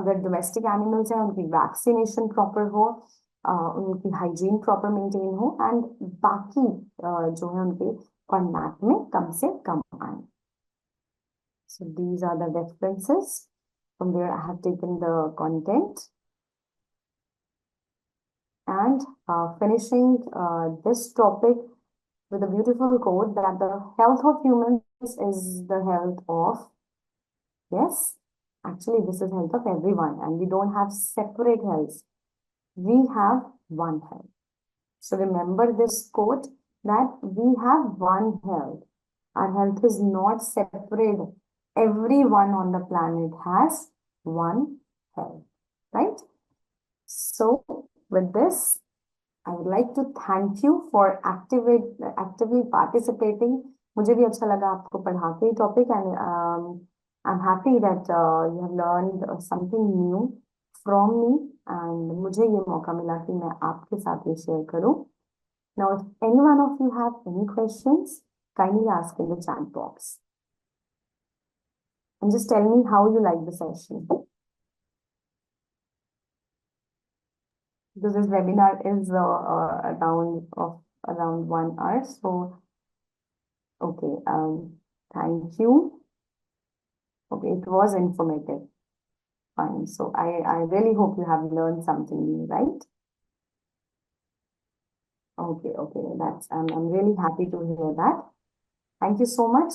अगर domestic animals हैं उनकी vaccination proper हो, उनकी हाइजीन प्रॉपर मेंटेन हो एंड बाकी जो है उनके कॉन्टैक्ट में कम से कम आए. So these are the references from where I have taken the content. And finishing this topic with a beautiful quote that the health of humans is the health of, yes, actually this is health of everyone and we don't have separate health. We have one health. So remember this quote that we have one health. Our health is not separate. Everyone on the planet has one health, right? So with this, I would like to thank you for actively participating. मुझे भी अच्छा लगा आपको पढ़ा के topic and I'm happy that you have learned something new from me and मुझे ये मौका मिला कि मैं आपके साथ ये शेयर करूं. Now, if any one of you have any questions, kindly ask in the chat box. And just tell me how you like the session. Because this webinar is around 1 hour. So, okay, thank you. Okay, it was informative. Fine. So I really hope you have learned something new, right? Okay, I'm really happy to hear that. Thank you so much.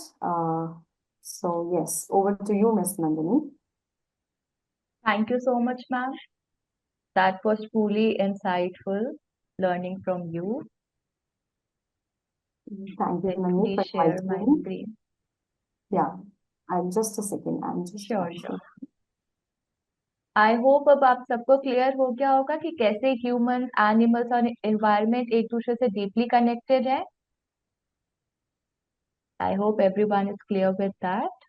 So yes, over to you, Miss Nandini. Thank you so much, ma'am. That was truly insightful learning from you. Thank you, Let Nandini, me for share my inviting me. screen. Yeah, just a second. I'm just Sure. actually- I hope अब आप सबको clear हो गया होगा कि कैसे humans, animals और environment एक दूसरे से डीपली कनेक्टेड है. I hope everyone is clear with that.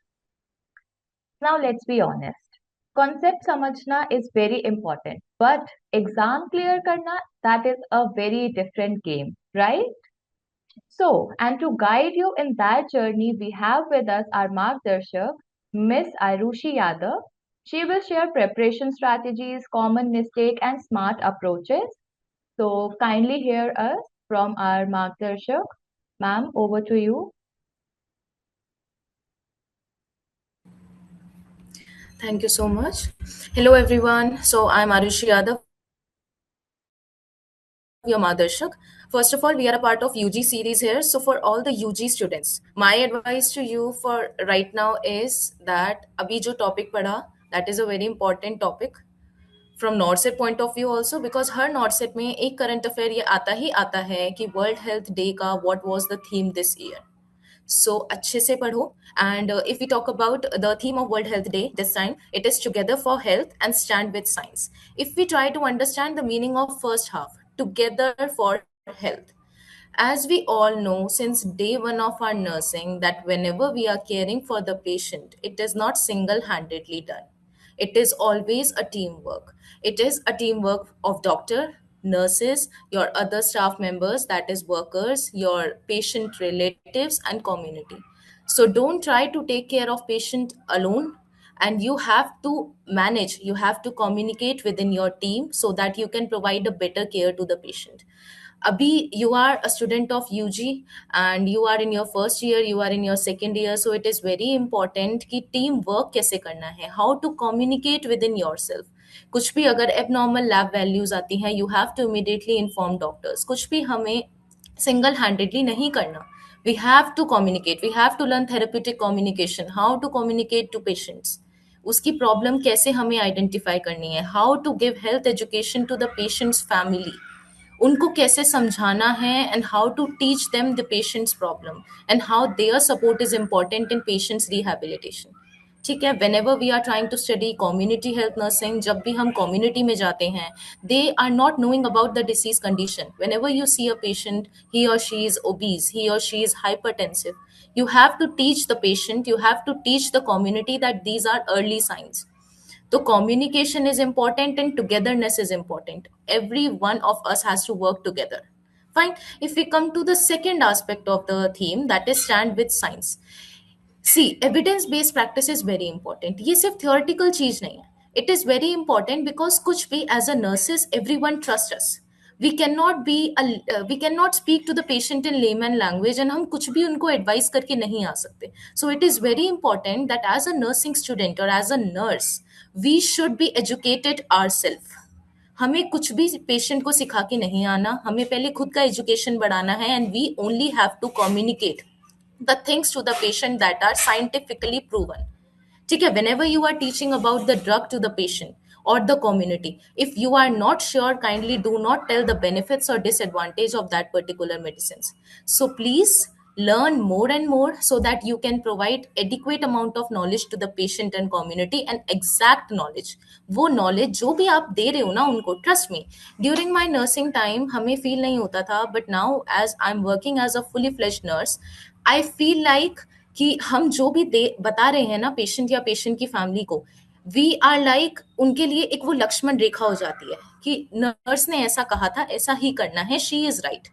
Now let's be honest. Concept समझना is very important, but exam clear करना, that is a very different game, right? So, and to guide you in that journey, we have with us our Margdarshak, Miss Ayushi Yadav. She will share preparation strategies, common mistake, and smart approaches. So kindly hear us from our Margdarshak. Ma'am, over to you. Thank you so much. Hello, everyone. So I'm Arushi Yadav, your Margdarshak. First of all, we are a part of UG series here. So for all the UG students, my advice to you for right now is that abhi jo topic padha, that is a very important topic from NORCET point of view also because हर NORCET में एक current affair ये आता है कि world health day का what was the theme this year so अच्छे से पढ़ो and if you talk about the theme of world health day this time it is together for health and stand with science if we try to understand the meaning of first half together for health. As we all know, since day one of our nursing, that whenever we are caring for the patient, it is not single handedly done. It is always a teamwork. It is a teamwork of doctor, nurses, your other staff members, that is workers, your patient relatives, and community. So don't try to take care of patient alone, and you have to manage, you have to communicate within your team so that you can provide a better care to the patient. Abhi, you are a student of UG and you are in your first year, you are in your second year, so it is very important कि team work कैसे करना है, how to communicate within yourself. कुछ भी अगर abnormal lab values आती हैं, you have to immediately inform doctors. कुछ भी हमें single handedly नहीं करना. We have to communicate, we have to learn therapeutic communication, how to communicate to patients. उसकी प्रॉब्लम कैसे हमें आइडेंटिफाई करनी है, how to give health education to the patients family, उनको कैसे समझाना है and how to teach them the patients problem and how their support is important in patients rehabilitation. ठीक है, whenever we are trying to study community health nursing, जब भी हम community में जाते हैं, they are not knowing about the disease condition. Whenever you see a patient, ही और she is obese, he or she is hypertensive, you have to teach the patient, you have to teach the community that these are early signs. So communication is important and togetherness is important. Every one of us has to work together. Fine. If we come to the second aspect of the theme, that is stand with science. See, evidence based practice is very important. ये सिर्फ theoretical चीज नहीं है. It is very important because कुछ भी as a nurses, everyone trusts us. We cannot speak to the patient in layman language and हम कुछ भी उनको advise करके नहीं आ सकते. So it is very important that as a nursing student or as a nurse, we should be educated ourselves. हमें कुछ भी पेशेंट को सिखा के नहीं आना, हमें पहले खुद का एजुकेशन बढ़ाना है and we only have to communicate the things to the patient that are scientifically proven. ठीक है, whenever you are teaching about the drug to the patient or the community, if you are not sure, kindly do not tell the benefits or disadvantage of that particular medicines. So please learn more and more so that you can provide adequate amount of knowledge to the patient and community and exact knowledge. वो knowledge जो भी आप दे रहे हो ना उनको, trust me, during my nursing time हमें feel नहीं होता था, but now as I'm working as a fully fledged nurse, I feel like कि हम जो भी दे बता रहे हैं ना पेशेंट या पेशेंट की फैमिली को, वी आर लाइक उनके लिए एक वो लक्ष्मण रेखा हो जाती है कि नर्स ने ऐसा कहा था, ऐसा ही करना है, शी इज राइट.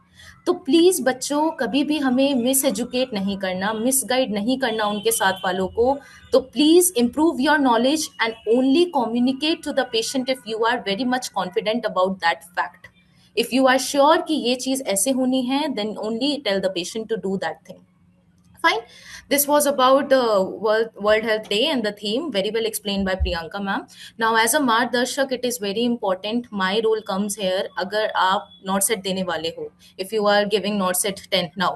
तो प्लीज बच्चों, कभी भी हमें मिस एजुकेट नहीं करना, मिस गाइड नहीं करना उनके साथ वालों को. तो please improve your knowledge and only communicate to the patient if you are very much confident about that fact. If you are sure कि ये चीज ऐसे होनी है, then only tell the patient to do that thing. Fine. This was about the World Health Day and the theme, very well explained by Priyanka ma'am. Now, as a Margdarshak, it is very important. My role comes here. अगर आप not set देने वाले हो, if you are giving not set 10 now,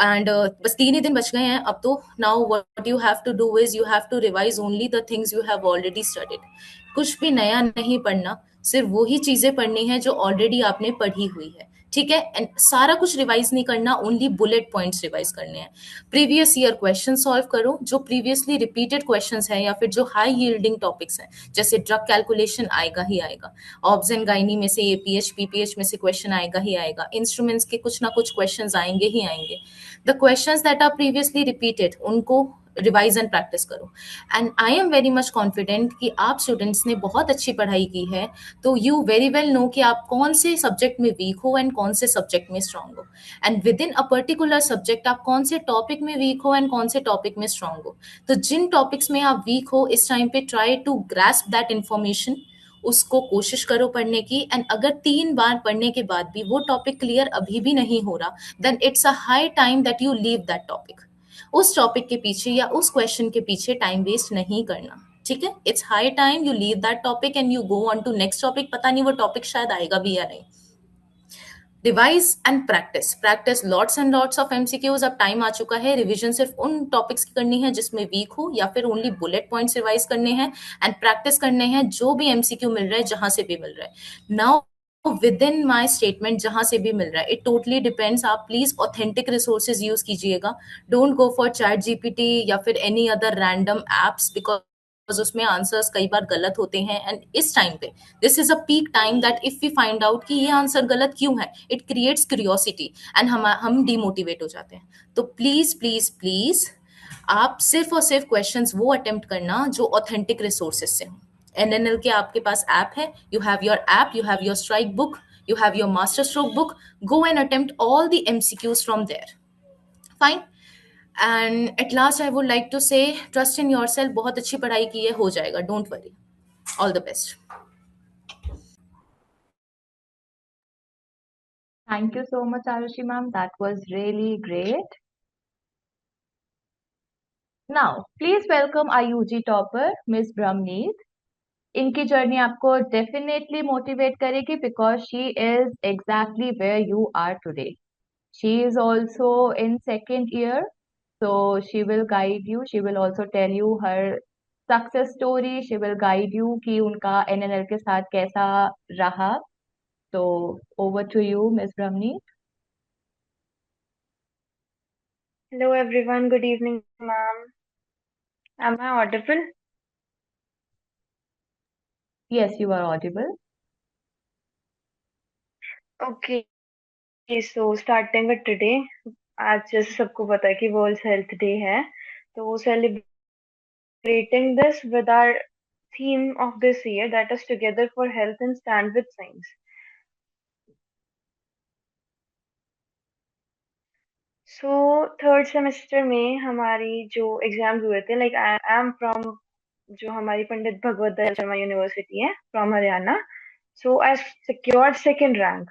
and बस 3 ही दिन बच गए हैं अब तो. Now, what you have to do is you have to revise only the things you have already studied. कुछ भी नया नहीं पढ़ना, सिर्फ वही चीजें पढ़नी है जो ऑलरेडी आपने पढ़ी हुई है. ठीक है, एंड सारा कुछ रिवाइज नहीं करना, ओनली बुलेट पॉइंट्स रिवाइज करने हैं. प्रीवियस ईयर क्वेश्चन सॉल्व करो, जो प्रीवियसली रिपीटेड क्वेश्चंस हैं या फिर जो हाई यील्डिंग टॉपिक्स हैं, जैसे ड्रग कैलकुलेशन आएगा ही आएगा, ऑब्स एंड गाइनी में से एपीएच पीपीएच में से क्वेश्चन आएगा ही आएगा, इंस्ट्रूमेंट्स के कुछ ना कुछ क्वेश्चंस आएंगे ही आएंगे. The questions that are previously repeated, उनको रिवाइज एंड प्रैक्टिस करो. And I am very much confident कि आप स्टूडेंट्स ने बहुत अच्छी पढ़ाई की है, तो यू वेरी वेल नो कि आप कौन से सब्जेक्ट में वीक हो एंड कौन से सब्जेक्ट में स्ट्रांग हो, and with in a particular subject आप कौन से टॉपिक में वीक हो एंड कौन से टॉपिक में स्ट्रांग हो. तो जिन टॉपिक्स में आप वीक हो, इस टाइम पे try to grasp that information, उसको कोशिश करो पढ़ने की, एंड अगर 3 बार पढ़ने के बाद भी वो टॉपिक क्लियर अभी भी नहीं हो रहा, then it's a high time that you leave that topic. उस टॉपिक के पीछे या उस क्वेश्चन के पीछे टाइम वेस्ट नहीं करना, ठीक है? It's high time you leave that topic and you go on to next topic. पता नहीं वो टॉपिक शायद आएगा भी या नहीं। Revise and practice, practice lots and lots of MCQs. अब टाइम आ चुका है, रिवीजन सिर्फ उन टॉपिक्स की करनी है जिसमें वीक हो, या फिर ओनली बुलेट पॉइंट्स रिवाइज करने हैं, एंड प्रैक्टिस करने हैं जो भी एमसीक्यू मिल रहा है, जहां से भी मिल रहा है। Now within my statement, जहां से भी मिल रहा है, इट टोटली डिपेंड्स। आप प्लीज ऑथेंटिक रिसोर्सेज यूज कीजिएगा, don't go for ChatGPT या फिर any other random apps, because उसमें आंसर्स कई बार गलत होते हैं। एंड इस टाइम पे this is a peak time that if we find out कि ये आंसर गलत क्यों है, इट क्रिएट्स क्यूरियोसिटी एंड हम डिमोटिवेट हो जाते हैं। तो प्लीज प्लीज प्लीज आप सिर्फ और सिर्फ क्वेश्चंस वो अटेम्प्ट करना जो ऑथेंटिक रिसोर्सेज से हो। एनएनएल के आपके पास ऐप है, you have your app, you have your strike book, you have your master stroke book, go and attempt all the mcqs from there, fine। and at last I would like to say trust in yourself, बहुत अच्छी पढ़ाई की है, हो जाएगा, don't worry, all the best। Thank you so much, Arushi ma'am. That was really great. Now, please welcome our UG topper, Miss Brahmneet. इनकी journey आपको definitely motivate करेगी because she is exactly where you are today. She is also in second year, so she will guide you, she will also tell you her success story, she will guide you कि उनका NNL के साथ कैसा रहा। so over to you, Miss Brahmneet. Hello everyone, good evening, ma'am. Am I audible? Yes, you are audible. Okay, so starting with today, आज जैसे सबको पता है कि वर्ल्ड हेल्थ डे है, तो celebrating this with our theme of this year, that is together for health and stand with science. So third semester में हमारी जो एग्जाम्स हुए थे, लाइक आई एम फ्रॉम जो हमारी पंडित भगवत दयाल शर्मा यूनिवर्सिटी है from Haryana, so I secured second rank.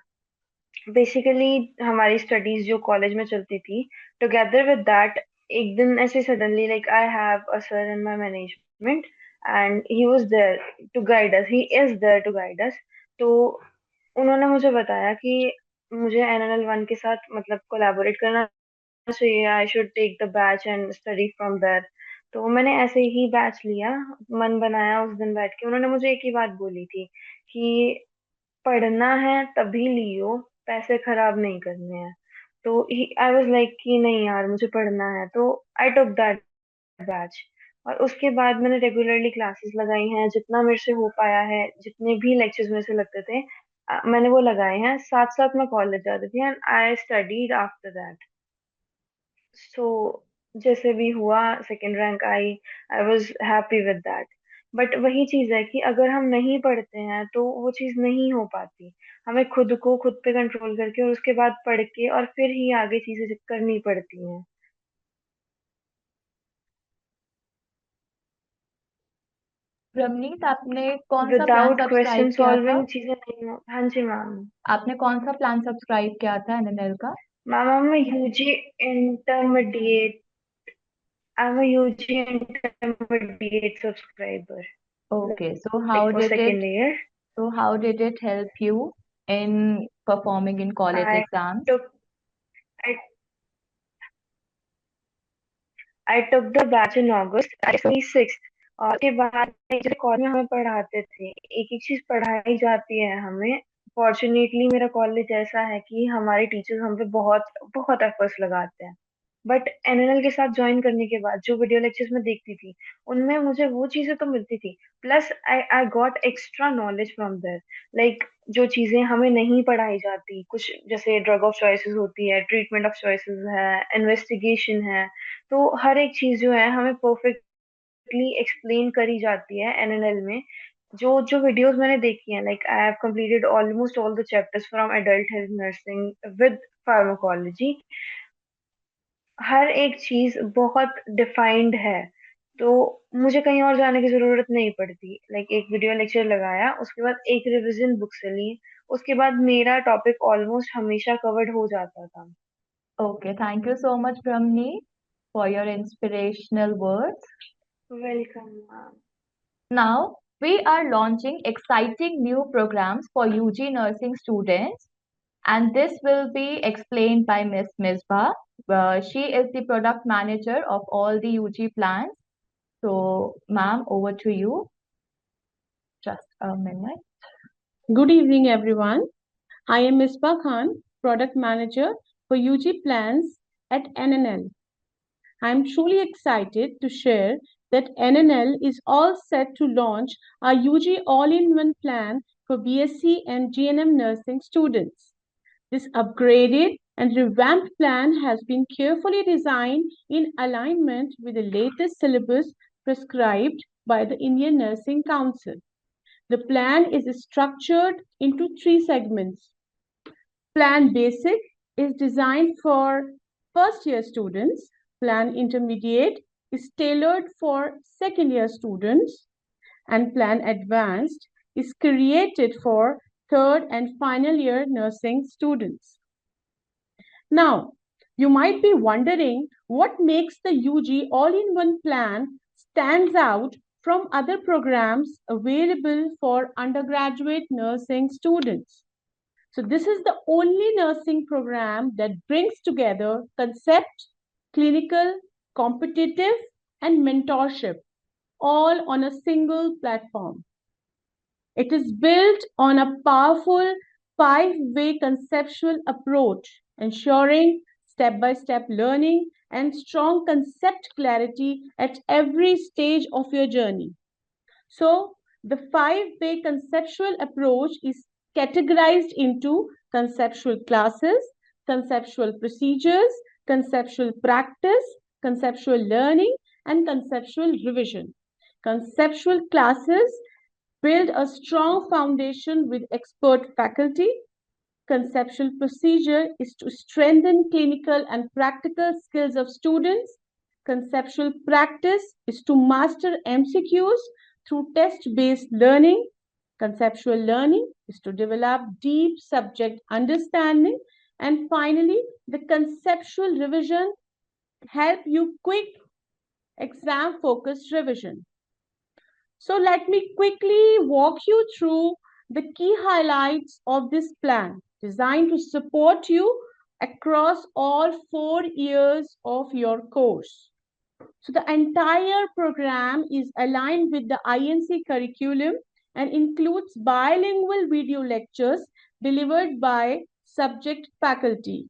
Basically हमारी studies जो कॉलेज में चलती थी, टुगेदर विद दैट एक दिन ऐसे suddenly like I have a sir in my management and he was there to guide us, he is there to guide us. तो उन्होंने मुझे बताया कि मुझे एनएनएल वन के साथ मतलब कोलैबोरेट करना चाहिए, I should take the batch and study from there. तो मैंने ऐसे ही बैच लिया, मन बनाया उस दिन बैठ के। उन्होंने मुझे एक ही बात बोली थी कि पढ़ना है तभी लियो, पैसे खराब नहीं करने हैं। तो आई वाज लाइक कि नहीं यार मुझे पढ़ना है, तो आई टुक दैट बैच। और उसके बाद मैंने रेगुलरली क्लासेस लगाई हैं, जितना मेरे से हो पाया है, जितने भी लेक्चर्स मेरे से लगते थे मैंने वो लगाए हैं। साथ साथ मैं कॉलेज जाती थी and I studied after that. So जैसे भी हुआ सेकेंड रैंक आई, I was happy with that. But वही चीज है कि अगर हम नहीं पढ़ते हैं तो वो चीज नहीं हो पाती। हमें खुद को खुद पे कंट्रोल करके और उसके बाद पढ़ के और फिर ही आगे चीजें करनी पड़ती हैं। ब्रह्मनीत, आपने कौन सा प्लान विदाउट क्वेश्चन सब्सक्राइब किया था? सॉल्विंग चीजें नहीं हो। हाँ जी मैम। आपने कौन सा प्लान सब्सक्राइब किया था NNL का? मैम मैं UG intermediate, I am UG intermediate subscriber, Okay, so like for second year. how did it help you in performing in college I exams? took I took the batch in August 26। और उसके बाद जो college में हमें पढ़ाते थे, एक एक चीज पढ़ाई जाती है हमें। फॉर्चुनेटली मेरा कॉलेज ऐसा है कि हमारे टीचर्स हम पे बहुत बहुत एफर्ट्स लगाते हैं। बट एनएनएल के साथ ज्वाइन करने के बाद जो वीडियो लेक्चर्स में देखती थी, उनमें मुझे वो चीजें तो मिलती थी, plus I I got extra knowledge from there. Like जो चीजें हमें नहीं पढ़ाई जाती, कुछ जैसे ड्रग ऑफ चॉइसेस होती है, ट्रीटमेंट ऑफ चॉइसेस है, इन्वेस्टिगेशन है, तो हर एक चीज जो है हमें परफेक्टली एक्सप्लेन करी जाती है एनएनएल में। जो जो वीडियोस मैंने देखी हैं, like I have completed almost all the chapters from adult health nursing with pharmacology. हर एक चीज बहुत डिफाइंड है। तो मुझे कहीं और जाने की जरूरत नहीं पड़ती। लाइक एक वीडियो लेक्चर लगाया, उसके बाद एक रिवीजन बुक से ली, उसके बाद मेरा टॉपिक ऑलमोस्ट हमेशा कवर्ड हो जाता था। Okay, thank you so much, Brahmni, for your inspirational words. Welcome ma'am. Now, we are launching exciting new programs for UG nursing students, and this will be explained by Miss Misbah. She is the product manager of all the UG plans. So, ma'am, over to you. Just a minute. Good evening, everyone. I am Misbah Khan, Product Manager for UG Plans at NNL. I am truly excited to share that NNL is all set to launch our UG all-in-one plan for BSc and GNM nursing students. This upgraded and revamped plan has been carefully designed in alignment with the latest syllabus prescribed by the Indian Nursing Council. The plan is structured into 3 segments. Plan Basic is designed for first year students. Plan Intermediate is tailored for second year students. And Plan Advanced is created for third and final year nursing students. Now, you might be wondering what makes the UG all-in-one plan stands out from other programs available for undergraduate nursing students. So this is the only nursing program that brings together concept, clinical, competitive, and mentorship all on a single platform. It is built on a powerful 5-way conceptual approach, ensuring step-by-step learning and strong concept clarity at every stage of your journey. So, the 5-way conceptual approach is categorized into conceptual classes, conceptual procedures, conceptual practice, conceptual learning, and conceptual revision. Conceptual classes build a strong foundation with expert faculty. Conceptual procedure is to strengthen clinical and practical skills of students. Conceptual practice is to master MCQs through test-based learning. Conceptual learning is to develop deep subject understanding. And finally, the conceptual revision help you quick exam-focused revision. So let me quickly walk you through the key highlights of this plan designed to support you across all 4 years of your course. So the entire program is aligned with the INC curriculum and includes bilingual video lectures delivered by subject faculty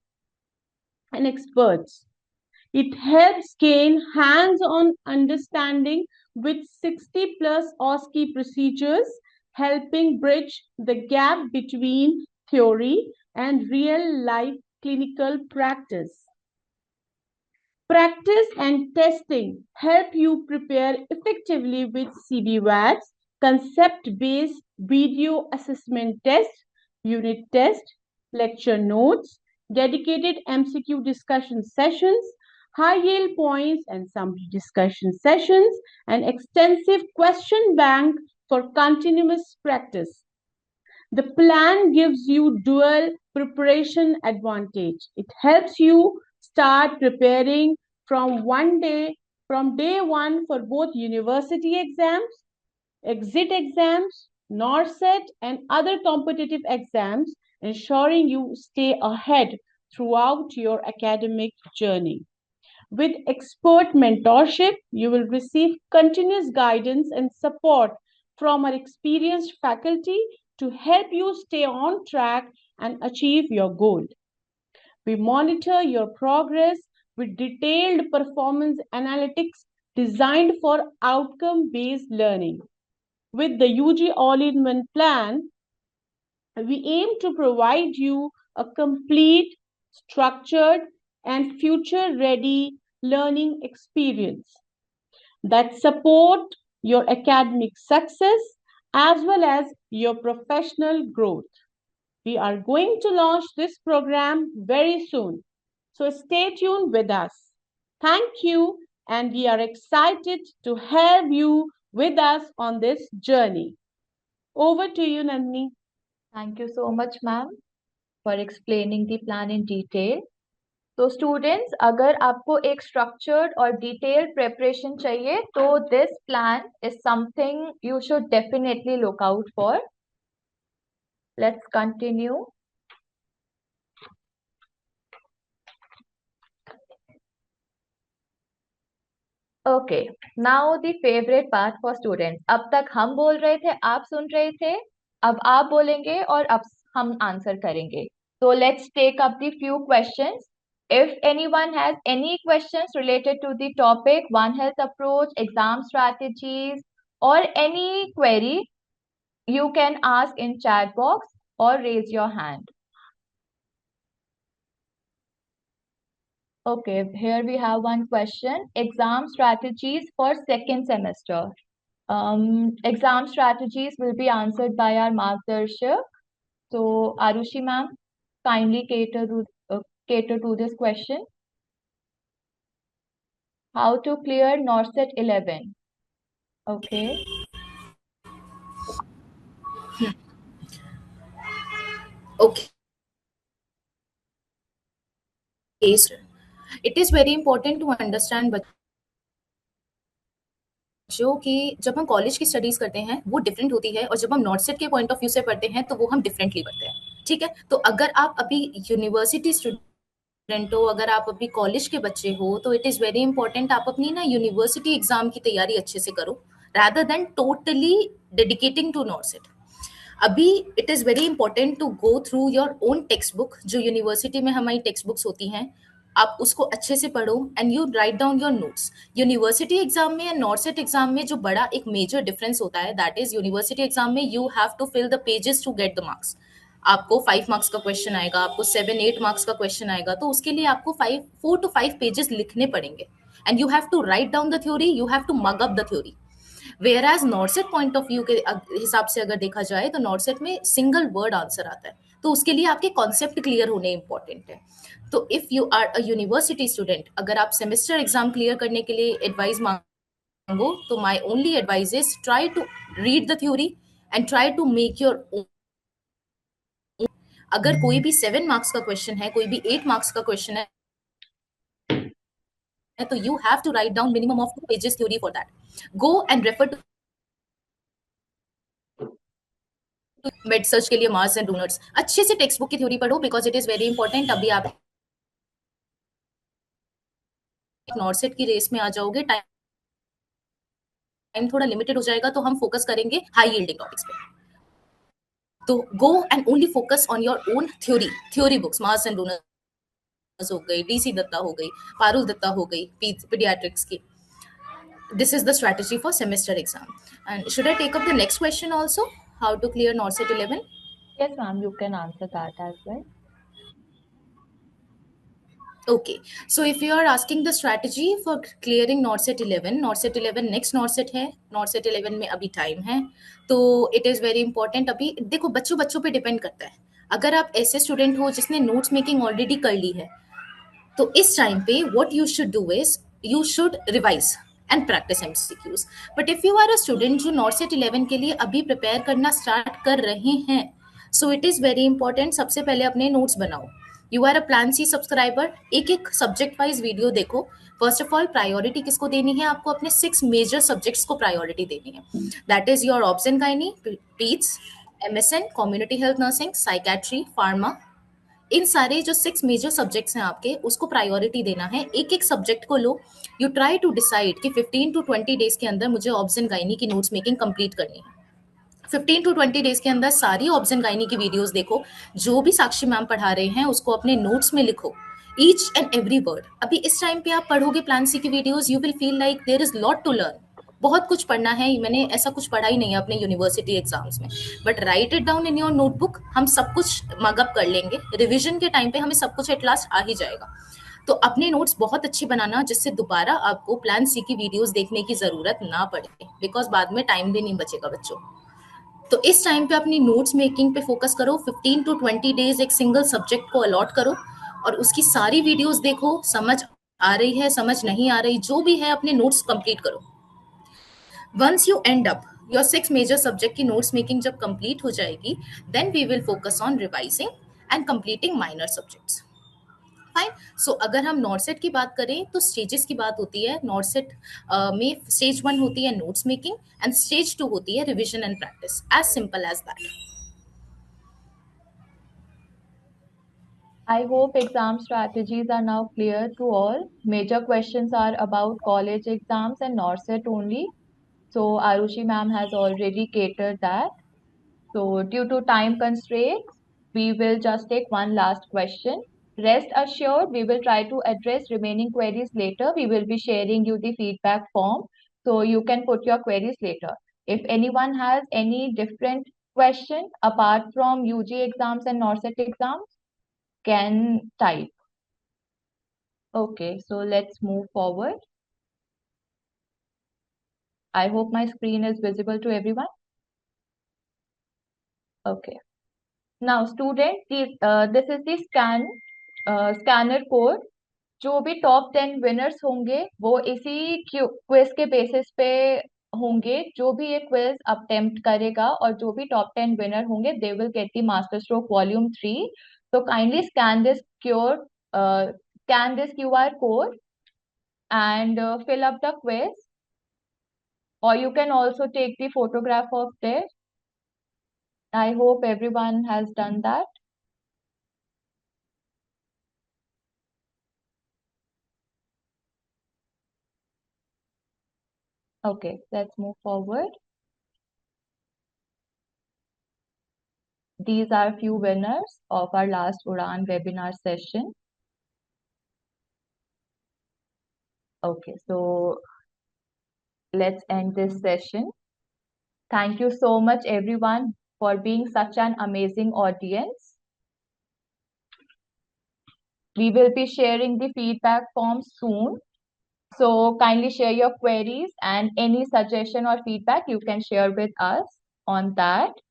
and experts. It helps gain hands-on understanding with 60 plus OSCE procedures, helping bridge the gap between theory and real-life clinical practice. Practice and testing help you prepare effectively with CBWATs, concept-based video assessment test, unit test, lecture notes, dedicated MCQ discussion sessions, high yield points and summary discussion sessions, and extensive question bank for continuous practice. The plan gives you dual preparation advantage. It helps you start preparing from day one for both university exams, exit exams, NORCET, and other competitive exams, ensuring you stay ahead throughout your academic journey. With expert mentorship, you will receive continuous guidance and support from our experienced faculty to help you stay on track and achieve your goal. We monitor your progress with detailed performance analytics designed for outcome-based learning. With the UG all-in-one plan, we aim to provide you a complete, structured, and future-ready learning experience that support your academic success as well as your professional growth. We are going to launch this program very soon, so stay tuned with us. Thank you and we are excited to have you with us on this journey. Over to you, Nandini. Thank you so much, ma'am, for explaining the plan in detail. तो students, अगर आपको एक structured और detailed preparation चाहिए तो this plan is something you should definitely look out for. Let's continue. Okay, now the favourite part for students. अब तक हम बोल रहे थे, आप सुन रहे थे, अब आप बोलेंगे और अब हम आंसर करेंगे. So let's take up the few questions. If anyone has any questions related to the topic, One Health approach, exam strategies, or any query, you can ask in chat box or raise your hand. Okay, here we have one question. Exam strategies for second semester. Exam strategies will be answered by our Margdarshak. So, Arushi ma'am, kindly cater to this question. How to clear NORCET 11? Okay. Okay. It is very important to understand बच्चों कि जब हम college की studies करते हैं वो different होती है और जब हम नॉर्सेट के पॉइंट ऑफ व्यू से पढ़ते हैं तो वो हम डिफरेंटली पढ़ते हैं. ठीक है, तो अगर आप अभी यूनिवर्सिटी स्टूडेंट हो, अगर आप अभी कॉलेज के बच्चे हो, तो इट इज़ वेरी इंपॉर्टेंट आप अपनी ना यूनिवर्सिटी एग्जाम की तैयारी अच्छे से करो rather than totally dedicating to NORCET. अभी it is very important to go through your own text book. जो यूनिवर्सिटी में हमारी टेक्स्ट बुक्स होती हैं, आप उसको अच्छे से पढ़ो and you write down your notes. University exam में या नॉर्सेट एग्जाम में जो बड़ा एक मेजर डिफरेंस होता है, दैट इज यूनिवर्सिटी एग्जाम में you have to fill the pages to get the marks. आपको 5 मार्क्स का क्वेश्चन आएगा, आपको 7-8 मार्क्स का क्वेश्चन आएगा, तो उसके लिए आपको 4 to 5 पेजेस लिखने पड़ेंगे and you have to write down the theory, you have to mug up the theory. Whereas NORCET point of view के हिसाब से अगर देखा जाए तो नॉर्सेट में सिंगल वर्ड आंसर आता है, तो उसके लिए आपके कॉन्सेप्ट क्लियर होने इंपॉर्टेंट है. तो if you are a university student, अगर आप सेमेस्टर एग्जाम क्लियर करने के लिए एडवाइस मांगो तो my only advice is try to read the theory and try to make your own. अगर कोई भी 7 मार्क्स का क्वेश्चन है, कोई भी 8 मार्क्स का क्वेश्चन है, तो you have to write down minimum of 2 pages theory for that. Go and refer to med surg के लिए मार्स एंड डोनट्स. अच्छे से टेक्स्ट बुक की थ्योरी पढ़ो because it is very important. अभी आप नॉर्सेट की रेस में आ जाओगे, टाइम थोड़ा लिमिटेड हो जाएगा, तो हम फोकस करेंगे हाई यील्डिंग टॉपिक्स पे. तो go and only focus on your own theory books. Mars and donuts हो गई, डीसी दत्ता हो गई, पारुल दत्ता हो गई, पीडियाट्रिक्स की. This is the strategy for semester exam. And should I take up the next question also? How to clear NORCET 11? Yes, ma'am, you can answer that as well. Okay, so if you are asking the strategy for clearing NORCET 11 next NORCET है, NORCET 11 में अभी time है, तो it is very important. अभी देखो बच्चों पे depend करता है. अगर आप ऐसे स्टूडेंट हो जिसने नोट्स मेकिंग ऑलरेडी कर ली है, तो इस टाइम पे what you should do is you should revise and practice MCQs. But if you are a student जो NORCET 11 के लिए अभी प्रिपेयर करना स्टार्ट कर रहे हैं, so it is very important सबसे पहले अपने नोट्स बनाओ. You are a Plan C subscriber, एक सब्जेक्ट वाइज वीडियो देखो. फर्स्ट ऑफ ऑल प्रायोरिटी किसको देनी है? आपको अपने 6 मेजर सब्जेक्ट्स को प्रायोरिटी देनी है. That is your obs and gynae, paeds, MSN, community health nursing, psychiatry, pharma. इन सारे जो 6 मेजर सब्जेक्ट्स हैं आपके, उसको प्रायोरिटी देना है. एक सब्जेक्ट को लो. यू ट्राई टू डिसाइड कि 15 to 20 डेज के अंदर मुझे ऑब्स एंड गायनी की नोट्स मेकिंग कंप्लीट करनी है. 15 to 20 डेज के अंदर सारी ऑब्स एंड गायनी की वीडियोस देखो. जो भी साक्षी मैम पढ़ा रहे हैं उसको अपने नोट्स में लिखो, ईच एंड एवरी वर्ड. अभी इस टाइम पे आप पढ़ोगे प्लान सी की videos, you will feel like there is lot to learn. बहुत कुछ पढ़ना है. मैंने ऐसा कुछ पढ़ा ही नहीं है अपने यूनिवर्सिटी एग्जाम्स में, but right it down in your notebook. हम सब कुछ मगअप कर लेंगे. रिविजन के टाइम पे हमें सब कुछ एट लास्ट आ ही जाएगा. तो अपने नोट्स बहुत अच्छे बनाना, जिससे दोबारा आपको प्लान सी की वीडियोस देखने की जरूरत ना पड़े, बिकॉज बाद में टाइम भी नहीं बचेगा बच्चों. तो इस टाइम पे अपनी नोट्स मेकिंग पे फोकस करो. 15 to 20 डेज एक सिंगल सब्जेक्ट को अलॉट करो और उसकी सारी वीडियोस देखो. समझ आ रही है, समझ नहीं आ रही, जो भी है अपने नोट्स कंप्लीट करो. Once you end up your 6 major subject की नोट्स मेकिंग जब कंप्लीट हो जाएगी, then we will focus on revising and completing minor subjects. Fine. So अगर हम नॉर्सेट की बात करें तो स्टेजेस की बात होती है. नॉर्सेट में स्टेज 1 होती है नोट्स मेकिंग एंड स्टेज 2 होती है revision and practice. As simple as that. I hope exam strategies are now clear to all. Major questions are about college exams and NORCET only. So Arushi ma'am has already catered that. So due to time constraints, we will just take one last question. Rest assured, we will try to address remaining queries later. We will be sharing you the feedback form so you can put your queries later. If anyone has any different question apart from UG exams and NORCET exams, can type. Okay, so let's move forward. I hope my screen is visible to everyone. Okay. Now, student, this is the scanner code. जो भी top 10 winners होंगे वो इसी quiz के basis पे होंगे. जो भी ये क्विज अटेम्प्ट करेगा और जो भी टॉप 10 विनर होंगे they will get the master stroke volume 3. So kindly scan this QR code and fill up the quiz, or you can also take the photograph of this. I hope everyone has done that. Okay, let's move forward. These are few winners of our last Udan webinar session. Okay, so let's end this session. Thank you so much everyone for being such an amazing audience. We will be sharing the feedback form soon. So kindly share your queries and any suggestion or feedback you can share with us on that.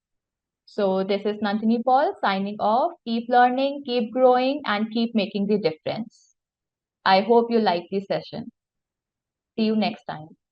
So this is Nandini Paul signing off. Keep learning, keep growing, and keep making the difference. I hope you like this session. See you next time.